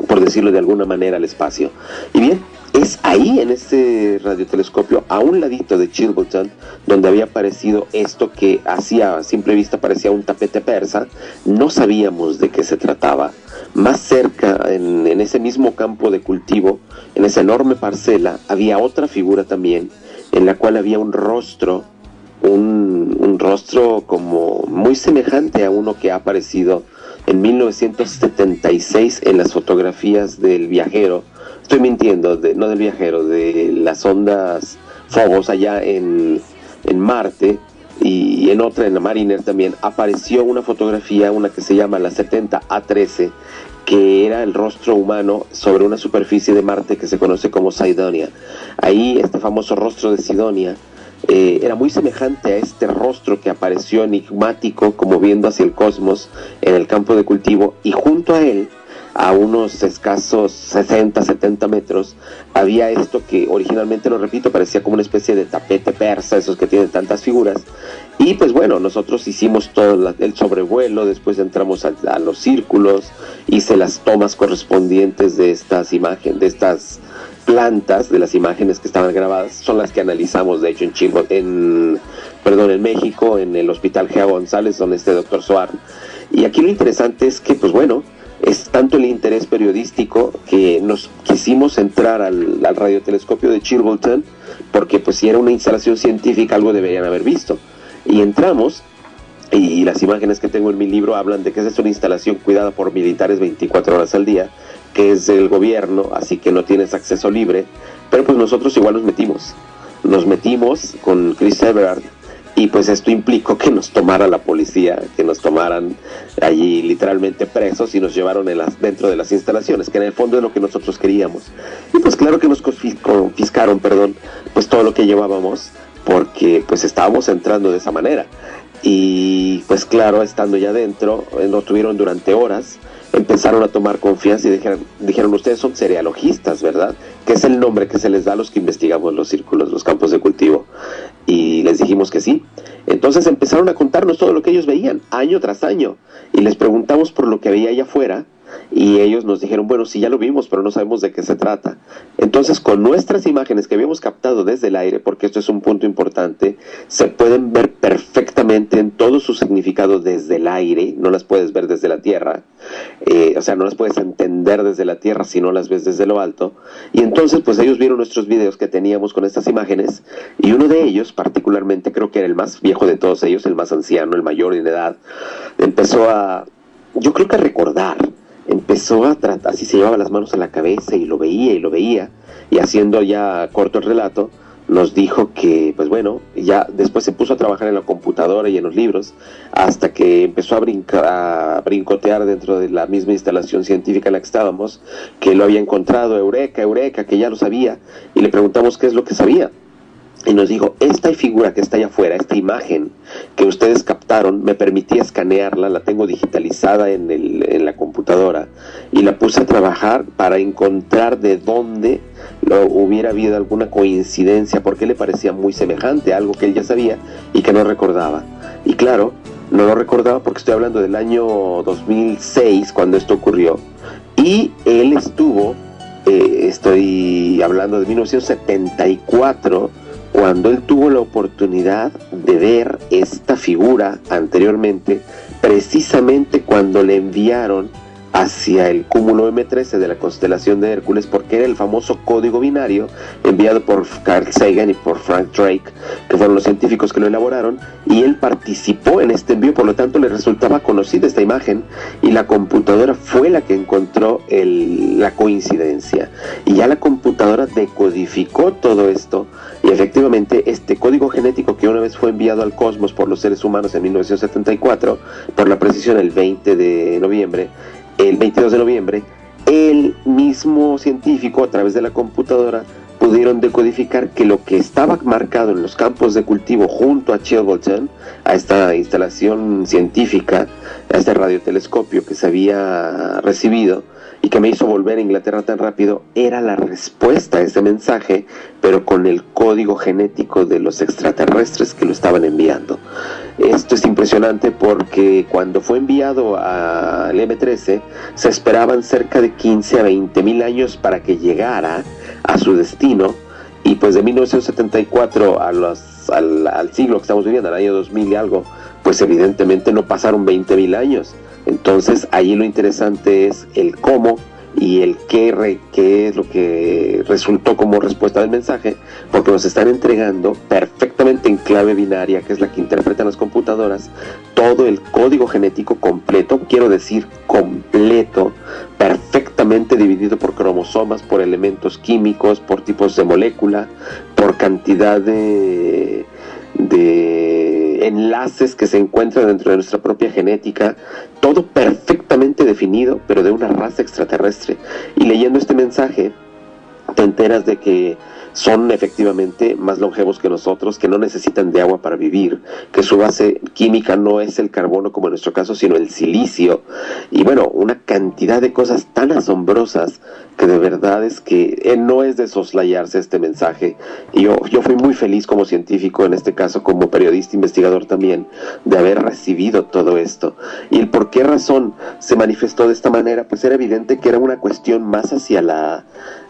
por decirlo de alguna manera, al espacio. Y bien, es ahí en este radiotelescopio, a un ladito de Chilbolton, donde había aparecido esto que a simple vista parecía un tapete persa. No sabíamos de qué se trataba, más cerca, en ese mismo campo de cultivo, en esa enorme parcela, había otra figura también, en la cual había un rostro, un rostro como muy semejante a uno que ha aparecido en 1976 en las fotografías del viajero. Estoy mintiendo, no del viajero, de las ondas Phobos allá en Marte, y en otra, en la Mariner también, apareció una fotografía, una que se llama la 70A13, que era el rostro humano sobre una superficie de Marte que se conoce como Sidonia. Ahí este famoso rostro de Sidonia era muy semejante a este rostro que apareció enigmático, como viendo hacia el cosmos en el campo de cultivo, y junto a él, a unos escasos 60, 70 metros, había esto que originalmente, lo repito, parecía como una especie de tapete persa, esos que tienen tantas figuras. Y pues bueno, nosotros hicimos todo el sobrevuelo, después entramos a los círculos, hice las tomas correspondientes de estas imágenes, de estas plantas, de las imágenes que estaban grabadas, son las que analizamos de hecho en México, en el Hospital Gea González, donde está el doctor Soar. Y aquí lo interesante es que, pues bueno, es tanto el interés periodístico que nos quisimos entrar al radiotelescopio de Chilbolton, porque pues si era una instalación científica algo deberían haber visto. Y entramos, y las imágenes que tengo en mi libro hablan de que esa es una instalación cuidada por militares 24 horas al día, que es del gobierno, así que no tienes acceso libre, pero pues nosotros igual nos metimos con Chris Everard, y pues esto implicó que nos tomara la policía, que nos tomaran allí literalmente presos y nos llevaron dentro de las instalaciones, que en el fondo es lo que nosotros queríamos. Y pues claro que nos confiscaron, pues todo lo que llevábamos, porque pues estábamos entrando de esa manera. Y pues claro, estando ya dentro, nos tuvieron durante horas, empezaron a tomar confianza y dijeron, ustedes son cerealogistas, ¿verdad? Que es el nombre que se les da a los que investigamos los círculos, los campos de cultivo. Y les dijimos que sí. Entonces empezaron a contarnos todo lo que ellos veían, año tras año. Y les preguntamos por lo que veía allá afuera, y ellos nos dijeron, bueno, sí, ya lo vimos, pero no sabemos de qué se trata. Entonces, con nuestras imágenes que habíamos captado desde el aire, porque esto es un punto importante, se pueden ver perfectamente en todo su significado desde el aire, no las puedes ver desde la tierra, o sea, no las puedes entender desde la tierra si no las ves desde lo alto. Y entonces, pues ellos vieron nuestros videos que teníamos con estas imágenes, y uno de ellos, particularmente, creo que era el más viejo de todos ellos, el más anciano, el mayor en edad, empezó a, yo creo que a recordar, empezó a tratar, así se llevaba las manos a la cabeza y lo veía, y haciendo ya corto el relato, nos dijo que, pues bueno, ya después se puso a trabajar en la computadora y en los libros, hasta que empezó a brincotear dentro de la misma instalación científica en la que estábamos, que lo había encontrado, eureka, que ya lo sabía, y le preguntamos qué es lo que sabía. Y nos dijo, esta figura que está allá afuera, esta imagen que ustedes captaron, me permitía escanearla, la tengo digitalizada en la computadora, y la puse a trabajar para encontrar de dónde hubiera habido alguna coincidencia, porque le parecía muy semejante a algo que él ya sabía y que no recordaba. Y claro, no lo recordaba porque estoy hablando del año 2006, cuando esto ocurrió, y él estuvo, estoy hablando de 1974, cuando él tuvo la oportunidad de ver esta figura anteriormente, precisamente cuando le enviaron hacia el cúmulo M13 de la constelación de Hércules, porque era el famoso código binario enviado por Carl Sagan y por Frank Drake, que fueron los científicos que lo elaboraron, y él participó en este envío, por lo tanto le resultaba conocida esta imagen, y la computadora fue la que encontró la coincidencia, y ya la computadora decodificó todo esto, y efectivamente este código genético que una vez fue enviado al cosmos por los seres humanos en 1974, por la precisión el 22 de noviembre, el mismo científico a través de la computadora pudieron decodificar que lo que estaba marcado en los campos de cultivo junto a Chilbolton, a esta instalación científica, a este radiotelescopio que se había recibido y que me hizo volver a Inglaterra tan rápido, era la respuesta a ese mensaje, pero con el código genético de los extraterrestres que lo estaban enviando. Esto es impresionante porque cuando fue enviado al M13 se esperaban cerca de 15 a 20 mil años para que llegara a su destino, y pues de 1974 al siglo que estamos viviendo, al año 2000 y algo, pues evidentemente no pasaron 20 mil años. Entonces ahí lo interesante es el cómo y el qué es lo que resultó como respuesta del mensaje, porque nos están entregando perfectamente en clave binaria, que es la que interpretan las computadoras, todo el código genético completo, quiero decir completo, perfectamente dividido por cromosomas, por elementos químicos, por tipos de molécula, por cantidad de enlaces que se encuentran dentro de nuestra propia genética, todo perfectamente definido, pero de una raza extraterrestre. Y leyendo este mensaje te enteras de que son efectivamente más longevos que nosotros, que no necesitan de agua para vivir, que su base química no es el carbono como en nuestro caso, sino el silicio, y bueno, una cantidad de cosas tan asombrosas que de verdad es que no es de soslayarse este mensaje. Y yo fui muy feliz como científico, en este caso como periodista investigador también, de haber recibido todo esto. Y el por qué razón se manifestó de esta manera, pues era evidente que era una cuestión más hacia la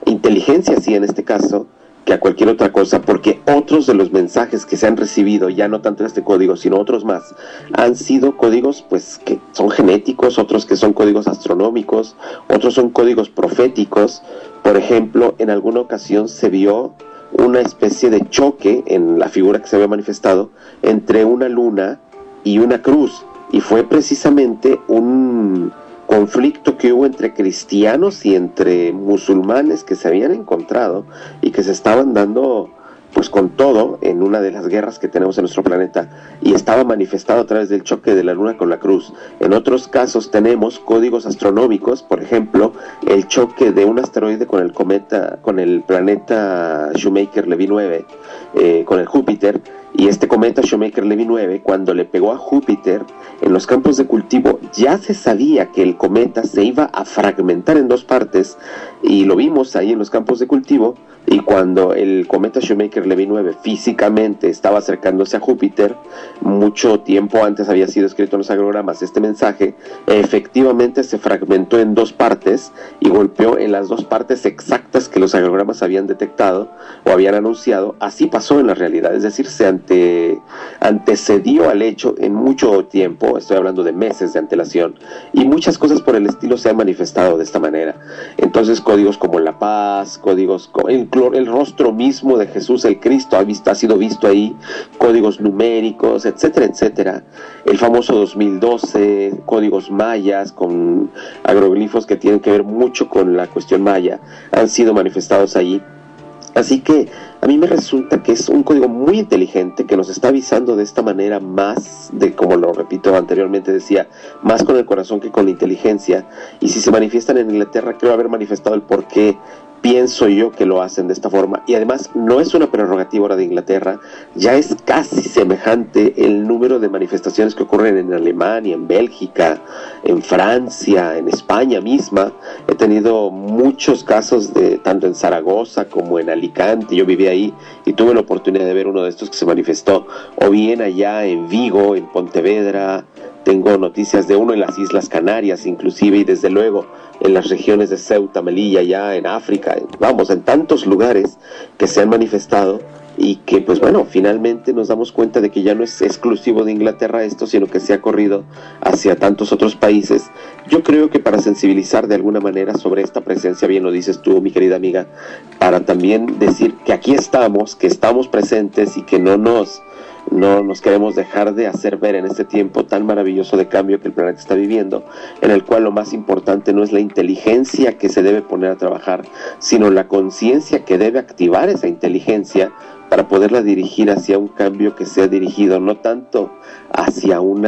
inteligencia, sí, en este caso, que a cualquier otra cosa, porque otros de los mensajes que se han recibido, ya no tanto este código, sino otros más, han sido códigos pues que son genéticos, otros que son códigos astronómicos, otros son códigos proféticos. Por ejemplo, en alguna ocasión se vio una especie de choque en la figura que se había manifestado entre una luna y una cruz, y fue precisamente un conflicto que hubo entre cristianos y entre musulmanes que se habían encontrado y que se estaban dando pues con todo en una de las guerras que tenemos en nuestro planeta, y estaba manifestado a través del choque de la luna con la cruz. En otros casos tenemos códigos astronómicos, por ejemplo, el choque de un asteroide con el cometa, con el planeta Shoemaker-Levy 9, con el Júpiter. Y este cometa Shoemaker-Levy 9, cuando le pegó a Júpiter en los campos de cultivo, ya se sabía que el cometa se iba a fragmentar en dos partes, y lo vimos ahí en los campos de cultivo. Y cuando el cometa Shoemaker-Levy 9 físicamente estaba acercándose a Júpiter, mucho tiempo antes había sido escrito en los agrogramas este mensaje, efectivamente se fragmentó en dos partes y golpeó en las dos partes exactas que los agrogramas habían detectado o habían anunciado. Así pasó en la realidad, es decir, se antecedió al hecho en mucho tiempo, estoy hablando de meses de antelación, y muchas cosas por el estilo se han manifestado de esta manera. Entonces códigos como la paz, códigos como el rostro mismo de Jesús el Cristo ha sido visto ahí, códigos numéricos, etcétera, etcétera. El famoso 2012, códigos mayas con agroglifos que tienen que ver mucho con la cuestión maya, han sido manifestados allí. Así que a mí me resulta que es un código muy inteligente que nos está avisando de esta manera, más de, como lo repito anteriormente, decía, más con el corazón que con la inteligencia. Y si se manifiestan en Inglaterra, creo haber manifestado el por qué pienso yo que lo hacen de esta forma. Y además no es una prerrogativa ahora de Inglaterra, ya es casi semejante el número de manifestaciones que ocurren en Alemania, en Bélgica, en Francia, en España misma. He tenido muchos casos de tanto en Zaragoza como en Alicante, yo viví ahí y tuve la oportunidad de ver uno de estos que se manifestó, o bien allá en Vigo, en Pontevedra. Tengo noticias de uno en las Islas Canarias inclusive, y desde luego en las regiones de Ceuta, Melilla, ya en África, vamos, en tantos lugares que se han manifestado, y que pues bueno, finalmente nos damos cuenta de que ya no es exclusivo de Inglaterra esto, sino que se ha corrido hacia tantos otros países. Yo creo que para sensibilizar de alguna manera sobre esta presencia, bien lo dices tú, mi querida amiga, para también decir que aquí estamos, que estamos presentes y que no nos queremos dejar de hacer ver en este tiempo tan maravilloso de cambio que el planeta está viviendo, en el cual lo más importante no es la inteligencia que se debe poner a trabajar, sino la conciencia que debe activar esa inteligencia para poderla dirigir hacia un cambio que sea dirigido no tanto hacia un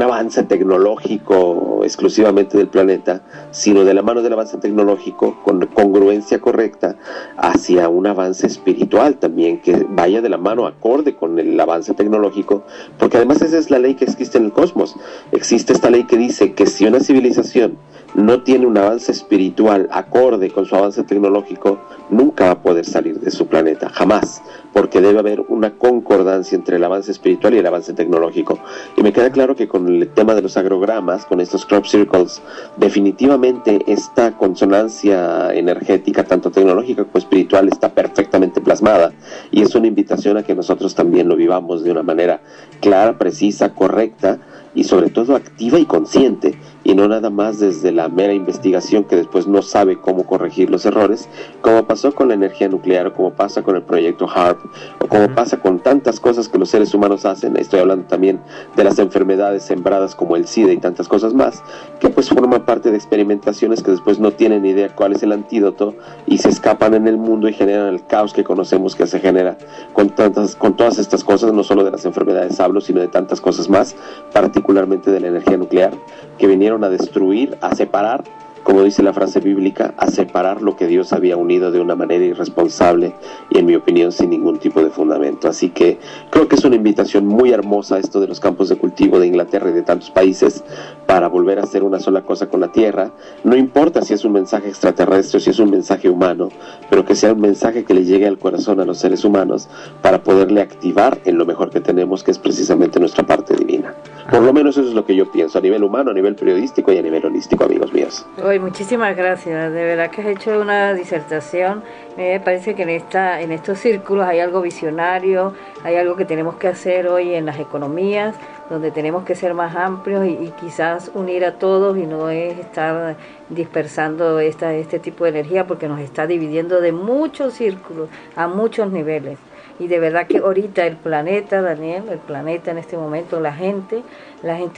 avance tecnológico exclusivamente del planeta, sino de la mano del avance tecnológico, con congruencia correcta, hacia un avance espiritual también, que vaya de la mano acorde con el avance tecnológico, porque además esa es la ley que existe en el cosmos. Existe esta ley que dice que si una civilización no tiene un avance espiritual acorde con su avance tecnológico, nunca va a poder salir de su planeta, jamás, porque debe haber una concordancia entre el avance espiritual y el avance tecnológico. Y me queda claro que con el tema de los agrogramas, con estos crop circles, definitivamente esta consonancia energética, tanto tecnológica como espiritual, está perfectamente plasmada, y es una invitación a que nosotros también lo vivamos de una manera clara, precisa, correcta, y sobre todo activa y consciente, y no nada más desde la mera investigación que después no sabe cómo corregir los errores, como pasó con la energía nuclear, o como pasa con el proyecto HARP, o como pasa con tantas cosas que los seres humanos hacen. Estoy hablando también de las enfermedades sembradas como el SIDA y tantas cosas más, que pues forman parte de experimentaciones que después no tienen ni idea cuál es el antídoto y se escapan en el mundo y generan el caos que conocemos que se genera con todas estas cosas, no solo de las enfermedades hablo, sino de tantas cosas más, particularmente de la energía nuclear, que vinieron a destruir, a separar, como dice la frase bíblica, a separar lo que Dios había unido de una manera irresponsable y, en mi opinión, sin ningún tipo de fundamento. Así que creo que es una invitación muy hermosa esto de los campos de cultivo de Inglaterra y de tantos países para volver a hacer una sola cosa con la tierra. No importa si es un mensaje extraterrestre o si es un mensaje humano, pero que sea un mensaje que le llegue al corazón a los seres humanos para poderle activar en lo mejor que tenemos, que es precisamente nuestra parte divina. Por lo menos eso es lo que yo pienso a nivel humano, a nivel periodístico y a nivel holístico, amigos míos. Hoy muchísimas gracias, de verdad que has hecho una disertación. Me parece que en estos círculos hay algo visionario, hay algo que tenemos que hacer hoy en las economías, donde tenemos que ser más amplios y quizás unir a todos, y no es estar dispersando este tipo de energía, porque nos está dividiendo de muchos círculos a muchos niveles. Y de verdad que ahorita el planeta, Daniel, el planeta en este momento, la gente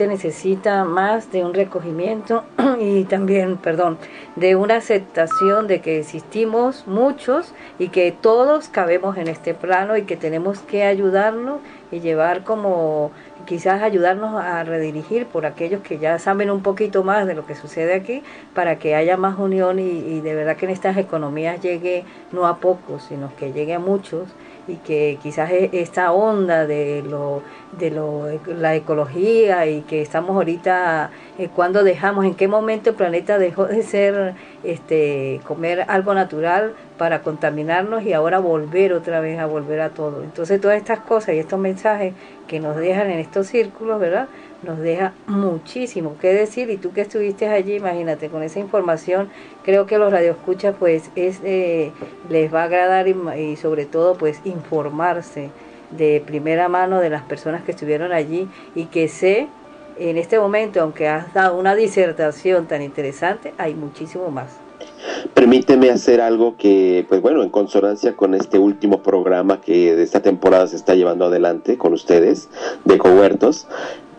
necesita más de un recogimiento y también, de una aceptación de que existimos muchos y que todos cabemos en este plano y que tenemos que ayudarnos y llevar como, quizás ayudarnos a redirigir por aquellos que ya saben un poquito más de lo que sucede aquí, para que haya más unión y de verdad que en estas economías llegue no a pocos, sino que llegue a muchos, y que quizás esta onda de la ecología, y que estamos ahorita, cuando dejamos, en qué momento el planeta dejó de ser comer algo natural para contaminarnos y ahora volver otra vez a volver a todo. Entonces todas estas cosas y estos mensajes que nos dejan en estos círculos, ¿verdad?, nos deja muchísimo que decir. Y tú que estuviste allí, imagínate, con esa información, creo que los radioescuchas pues les va a agradar y sobre todo pues informarse de primera mano de las personas que estuvieron allí, y que sé en este momento, aunque has dado una disertación tan interesante, hay muchísimo más. Permíteme hacer algo que, pues bueno, en consonancia con este último programa que de esta temporada se está llevando adelante con ustedes, de Ecohuertos.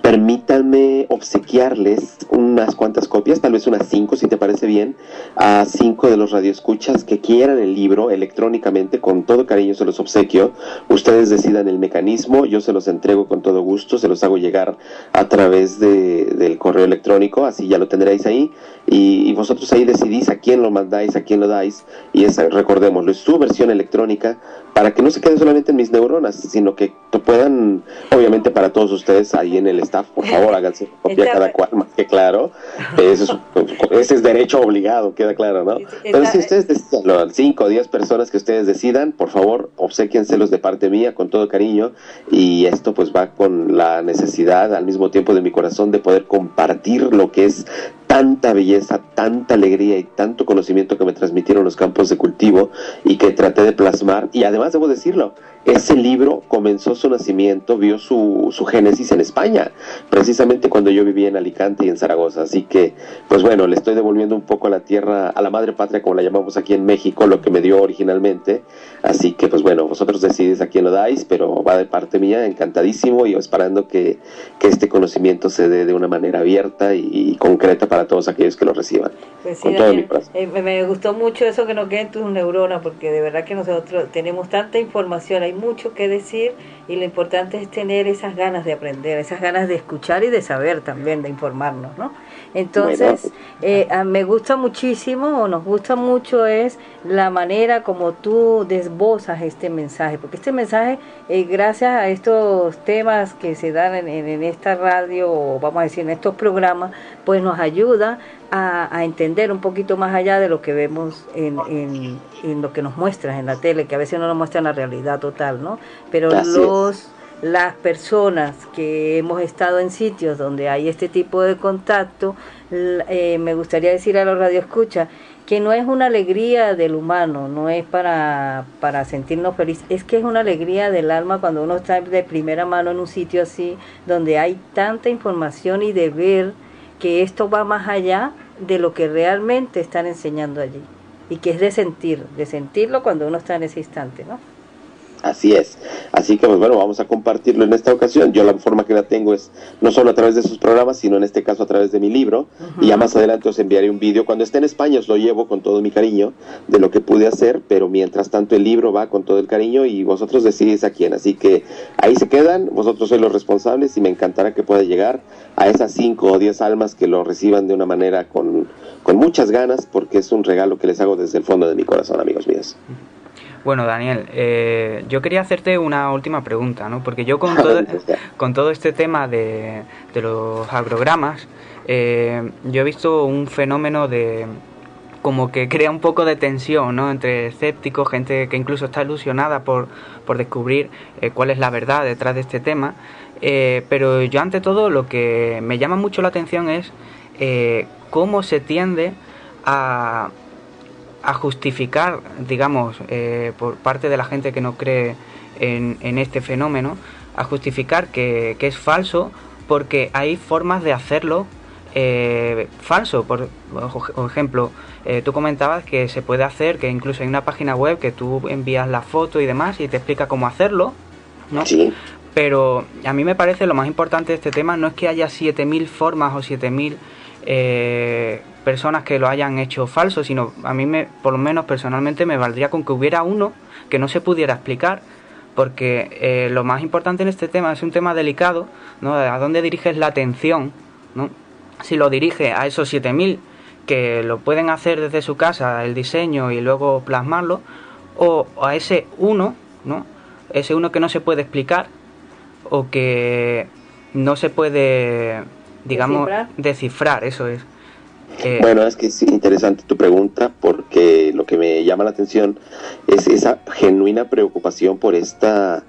Permítanme obsequiarles unas cuantas copias, tal vez unas 5, si te parece bien, a 5 de los radioescuchas que quieran el libro electrónicamente. Con todo cariño se los obsequio. Ustedes decidan el mecanismo, yo se los entrego con todo gusto, se los hago llegar a través del correo electrónico, así ya lo tendréis ahí, y vosotros ahí decidís a quién lo mandáis, a quién lo dais, y esa, recordémoslo, es su versión electrónica, para que no se quede solamente en mis neuronas, sino que puedan, obviamente para todos ustedes ahí en el staff, por favor, háganse copia cada cual, más que claro. Ese es derecho obligado, queda claro, ¿no? Pero si ustedes decidan, 5 o 10 personas que ustedes decidan, por favor, obséquienselos de parte mía con todo cariño, y esto pues va con la necesidad al mismo tiempo de mi corazón de poder compartir lo que es tanta belleza, tanta alegría y tanto conocimiento que me transmitieron los campos de cultivo y que traté de plasmar. Y además debo decirlo, ese libro comenzó su nacimiento, vio su génesis en España, precisamente cuando yo vivía en Alicante y en Zaragoza. Así que, pues bueno, le estoy devolviendo un poco a la tierra, a la madre patria, como la llamamos aquí en México, lo que me dio originalmente. Así que, pues bueno, vosotros decidís a quién lo dais, pero va de parte mía, encantadísimo, y esperando que este conocimiento se dé de una manera abierta y concreta para todos aquellos que lo reciban. Pues sí, con todo mi corazón. Me gustó mucho eso, que no quede en tus neuronas, porque de verdad que nosotros tenemos tanta información, hay mucho que decir, y lo importante es tener esas ganas de aprender, esas ganas de escuchar y de saber también, de informarnos, ¿no? Entonces, me gusta muchísimo, o nos gusta mucho, es la manera como tú desbozas este mensaje, porque este mensaje, gracias a estos temas que se dan en esta radio, o vamos a decir en estos programas, pues nos ayuda a entender un poquito más allá de lo que vemos en lo que nos muestras en la tele, que a veces no nos muestran la realidad total, ¿no? Pero las personas que hemos estado en sitios donde hay este tipo de contacto, me gustaría decir a los radioescuchas que no es una alegría del humano, no es para sentirnos felices, es que es una alegría del alma cuando uno está de primera mano en un sitio así, donde hay tanta información y de ver que esto va más allá de lo que realmente están enseñando allí, y que es de sentirlo cuando uno está en ese instante, ¿no? Así es. Así que, pues bueno, vamos a compartirlo en esta ocasión. Yo la forma que la tengo es no solo a través de sus programas, sino en este caso a través de mi libro. Y ya más adelante os enviaré un vídeo. Cuando esté en España os lo llevo con todo mi cariño de lo que pude hacer, pero mientras tanto el libro va con todo el cariño y vosotros decidís a quién. Así que ahí se quedan, vosotros sois los responsables y me encantará que pueda llegar a esas 5 o 10 almas que lo reciban de una manera con muchas ganas, porque es un regalo que les hago desde el fondo de mi corazón, amigos míos. Bueno, Daniel, yo quería hacerte una última pregunta, ¿no? Porque yo con todo este tema de los agrogramas, yo he visto un fenómeno de como que crea un poco de tensión, ¿no? Entre escépticos, gente que incluso está ilusionada por descubrir cuál es la verdad detrás de este tema. Pero yo ante todo lo que me llama mucho la atención es cómo se tiende a justificar, digamos, por parte de la gente que no cree en este fenómeno, a justificar que es falso, porque hay formas de hacerlo falso. Por ejemplo, tú comentabas que se puede hacer, que incluso hay una página web que tú envías la foto y demás y te explica cómo hacerlo, ¿no? Sí. Pero a mí me parece lo más importante de este tema no es que haya 7.000 formas o 7.000 personas que lo hayan hecho falso, sino a mí por lo menos personalmente me valdría con que hubiera uno que no se pudiera explicar, porque lo más importante en este tema es un tema delicado, ¿no? ¿A dónde diriges la atención, ¿no? Si lo dirige a esos 7.000 que lo pueden hacer desde su casa, el diseño y luego plasmarlo, o a ese uno, ¿no? Ese uno que no se puede explicar o que no se puede, digamos, descifrar, eso es. Bueno, es que es interesante tu pregunta, porque lo que me llama la atención es esa genuina preocupación por esta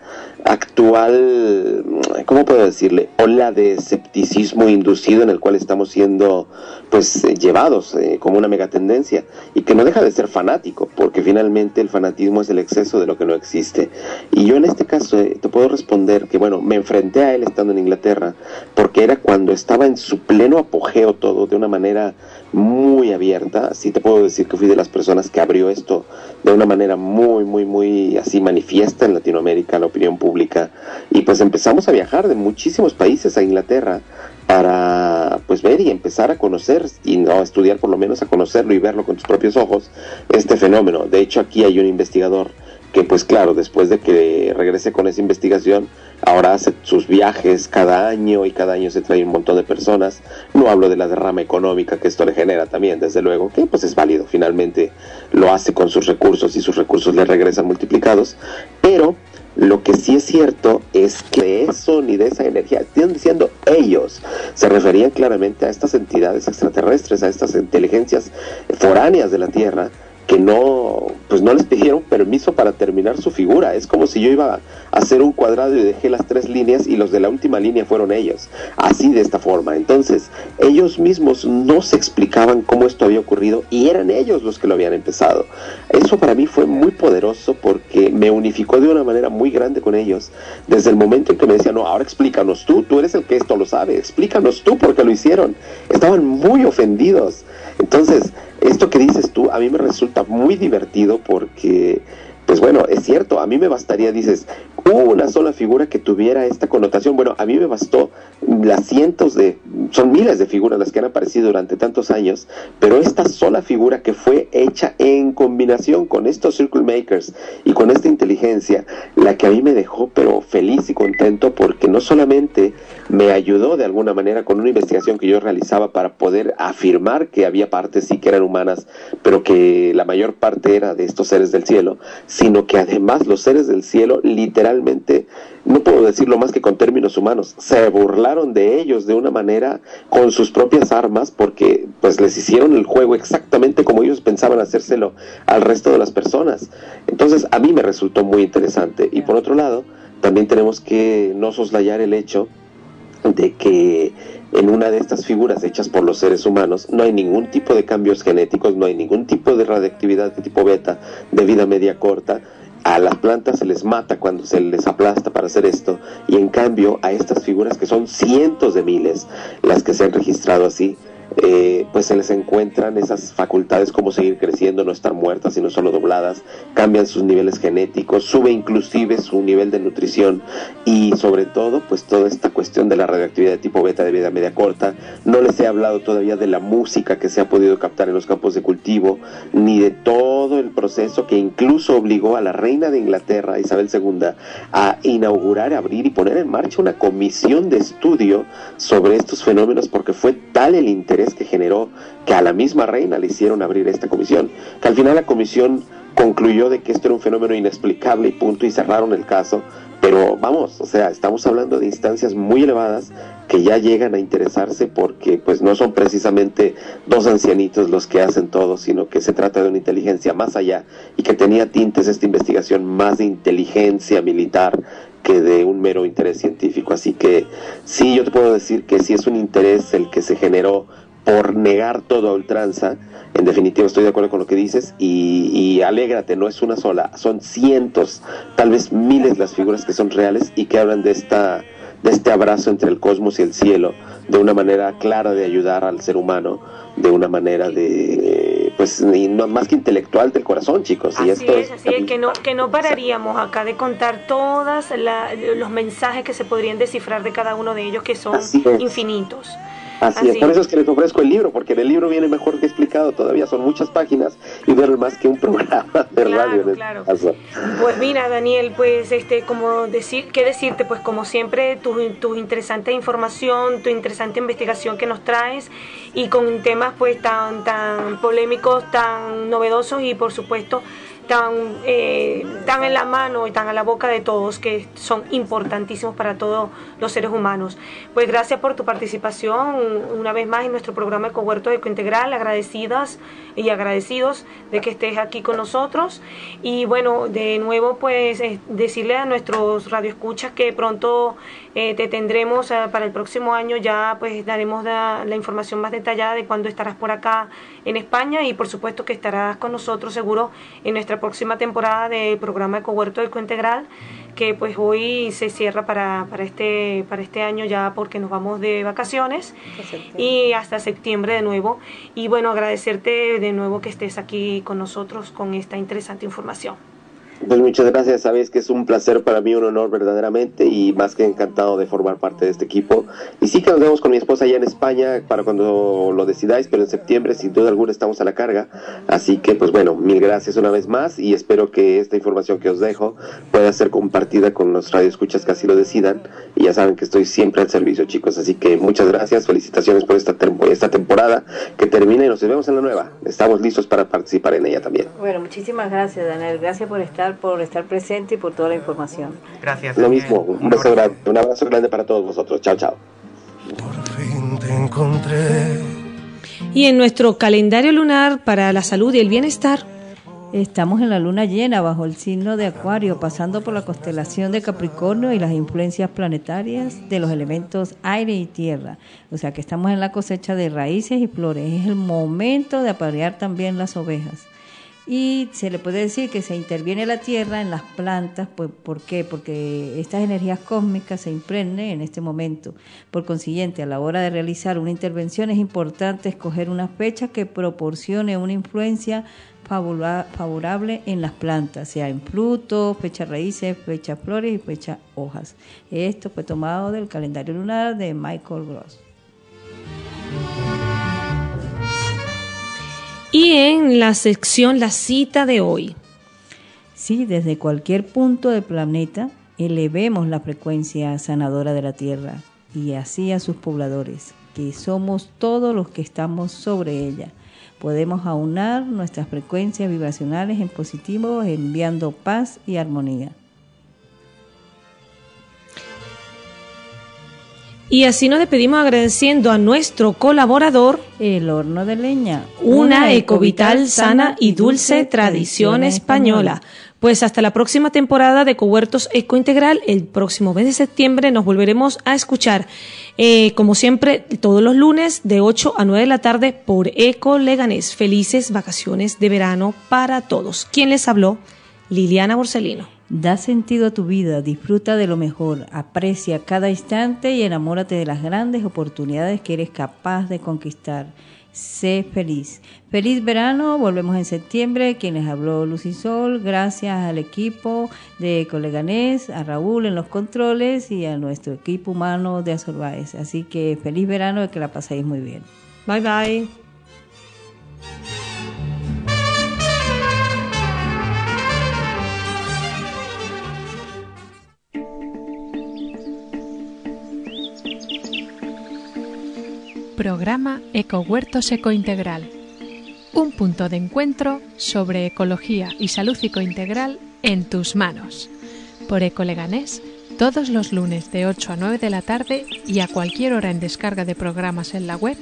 actual, ¿cómo puedo decirle?, ola de escepticismo inducido en el cual estamos siendo pues llevados como una megatendencia, y que no deja de ser fanático, porque finalmente el fanatismo es el exceso de lo que no existe. Y yo en este caso te puedo responder que, bueno, me enfrenté a él estando en Inglaterra, porque era cuando estaba en su pleno apogeo todo, de una manera muy abierta. Sí te puedo decir que fui de las personas que abrió esto de una manera muy así manifiesta en Latinoamérica, la opinión pública, y pues empezamos a viajar de muchísimos países a Inglaterra para pues ver y empezar a conocer, y no a estudiar, por lo menos a conocerlo y verlo con tus propios ojos, este fenómeno. De hecho, aquí hay un investigador que pues claro, después de que regrese con esa investigación, ahora hace sus viajes cada año, y cada año se trae un montón de personas. No hablo de la derrama económica que esto le genera también, desde luego, que pues es válido, finalmente lo hace con sus recursos y sus recursos le regresan multiplicados, pero lo que sí es cierto es que de eso ni de esa energía, están diciendo ellos, se referían claramente a estas entidades extraterrestres, a estas inteligencias foráneas de la Tierra, que no les pidieron permiso para terminar su figura. Es como si yo iba a hacer un cuadrado y dejé las 3 líneas y los de la última línea fueron ellos, así, de esta forma. Entonces ellos mismos no se explicaban cómo esto había ocurrido, y eran ellos los que lo habían empezado. Eso para mí fue muy poderoso, porque me unificó de una manera muy grande con ellos, desde el momento en que me decían, no, ahora explícanos tú eres el que esto lo sabe, explícanos tú por qué lo hicieron. Estaban muy ofendidos. Entonces, esto que dices tú a mí me resulta muy divertido, porque, pues bueno, es cierto, a mí me bastaría, dices, una sola figura que tuviera esta connotación. Bueno, a mí me bastó las son miles de figuras las que han aparecido durante tantos años, pero esta sola figura que fue hecha en combinación con estos Circle Makers y con esta inteligencia, la que a mí me dejó pero feliz y contento, porque no solamente me ayudó de alguna manera con una investigación que yo realizaba para poder afirmar que había partes sí que eran humanas, pero que la mayor parte era de estos seres del cielo, sino que además los seres del cielo literalmente, no puedo decirlo más que con términos humanos, se burlaron de ellos de una manera con sus propias armas, porque pues les hicieron el juego exactamente como ellos pensaban hacérselo al resto de las personas. Entonces a mí me resultó muy interesante. Y por otro lado, también tenemos que no soslayar el hecho de que en una de estas figuras hechas por los seres humanos, no hay ningún tipo de cambios genéticos, no hay ningún tipo de radiactividad de tipo beta de vida media corta. A las plantas se les mata cuando se les aplasta para hacer esto, y en cambio a estas figuras, que son cientos de miles las que se han registrado así, pues se les encuentran esas facultades como seguir creciendo, no estar muertas sino solo dobladas, cambian sus niveles genéticos, sube inclusive su nivel de nutrición, y sobre todo pues toda esta cuestión de la radioactividad de tipo beta de vida media corta. No les he hablado todavía de la música que se ha podido captar en los campos de cultivo, ni de todo el proceso que incluso obligó a la reina de Inglaterra, Isabel II, a inaugurar, abrir y poner en marcha una comisión de estudio sobre estos fenómenos, porque fue tal el interés que generó que a la misma reina le hicieron abrir esta comisión, que al final la comisión concluyó de que esto era un fenómeno inexplicable y punto, y cerraron el caso. Pero vamos, o sea, estamos hablando de instancias muy elevadas que ya llegan a interesarse, porque pues no son precisamente dos ancianitos los que hacen todo, sino que se trata de una inteligencia más allá, y que tenía tintes esta investigación más de inteligencia militar que de un mero interés científico. Así que sí, yo te puedo decir que sí es un interés el que se generó por negar todo a ultranza. En definitiva, estoy de acuerdo con lo que dices, y alégrate, no es una sola, son cientos, tal vez miles las figuras que son reales y que hablan de este abrazo entre el cosmos y el cielo, de una manera clara de ayudar al ser humano, de una manera de, pues, no, más que intelectual, del corazón, chicos. Así y esto es, que no pararíamos acá de contar todos los mensajes que se podrían descifrar de cada uno de ellos, que son infinitos. Así es, por eso es que les ofrezco el libro, porque en el libro viene mejor que explicado todavía, son muchas páginas y duran más que un programa de radio. Claro. Pues mira, Daniel, pues ¿qué decirte? Pues como siempre, tu interesante información, tu interesante investigación que nos traes, y con temas pues tan polémicos, tan novedosos, y por supuesto tan en la mano y tan a la boca de todos, que son importantísimos para todos los seres humanos. Pues gracias por tu participación una vez más en nuestro programa Ecohuerto Ecointegral, agradecidas y agradecidos de que estés aquí con nosotros. Y bueno, de nuevo pues decirle a nuestros radioescuchas que pronto te tendremos para el próximo año. Ya pues daremos la información más detallada de cuándo estarás por acá en España, y por supuesto que estarás con nosotros seguro en nuestra próxima temporada del programa Ecohuerto Ecointegral, que pues hoy se cierra para este año ya, porque nos vamos de vacaciones y hasta septiembre de nuevo. Y bueno, agradecerte de nuevo que estés aquí con nosotros con esta interesante información. Pues muchas gracias, sabes que es un placer para mí, un honor verdaderamente, y más que encantado de formar parte de este equipo. Y sí que nos vemos con mi esposa allá en España para cuando lo decidáis, pero en septiembre sin duda alguna estamos a la carga. Así que pues bueno, mil gracias una vez más, y espero que esta información que os dejo pueda ser compartida con los radioescuchas que así lo decidan, y ya saben que estoy siempre al servicio, chicos. Así que muchas gracias, felicitaciones por esta temporada que termina, y nos vemos en la nueva. Estamos listos para participar en ella también. Bueno, muchísimas gracias, Daniel, gracias por estar presente y por toda la información. Gracias. Lo mismo, un beso grande, un abrazo grande para todos vosotros. Chao, chao. Por fin te encontré. Y en nuestro calendario lunar para la salud y el bienestar, estamos en la luna llena bajo el signo de Acuario, pasando por la constelación de Capricornio y las influencias planetarias de los elementos aire y tierra. O sea que estamos en la cosecha de raíces y flores. Es el momento de aparear también las ovejas. Y se le puede decir que se interviene la tierra en las plantas. Pues, ¿por qué? Porque estas energías cósmicas se impregnan en este momento. Por consiguiente, a la hora de realizar una intervención es importante escoger una fecha que proporcione una influencia favorable en las plantas, sea en frutos, fecha raíces, fecha flores y fecha hojas. Esto fue tomado del calendario lunar de Michael Gross. y en la sección La Cita de hoy. Sí, desde cualquier punto del planeta elevemos la frecuencia sanadora de la Tierra y así a sus pobladores, que somos todos los que estamos sobre ella. Podemos aunar nuestras frecuencias vibracionales en positivo, enviando paz y armonía. Y así nos despedimos agradeciendo a nuestro colaborador, El Horno de Leña, una ecovital sana y dulce tradición española. Pues hasta la próxima temporada de Ecohuertos Ecointegral, el próximo mes de septiembre nos volveremos a escuchar, como siempre, todos los lunes de 8 a 9 de la tarde por Eco Leganés. Felices vacaciones de verano para todos. ¿Quién les habló? Liliana Borsellino. Da sentido a tu vida, disfruta de lo mejor, aprecia cada instante y enamórate de las grandes oportunidades que eres capaz de conquistar. Sé feliz. Feliz verano, volvemos en septiembre. Quien les habló, Lucy Sol, gracias al equipo de Ecoleganés, a Raúl en los controles y a nuestro equipo humano de Azorbaez. Así que feliz verano y que la paséis muy bien. Bye bye. Programa Ecohuertos Ecointegral. Un punto de encuentro sobre ecología y salud ecointegral en tus manos. Por Ecoleganés, todos los lunes de 8 a 9 de la tarde y a cualquier hora en descarga de programas en la web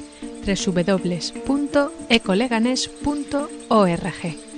www.ecoleganés.org.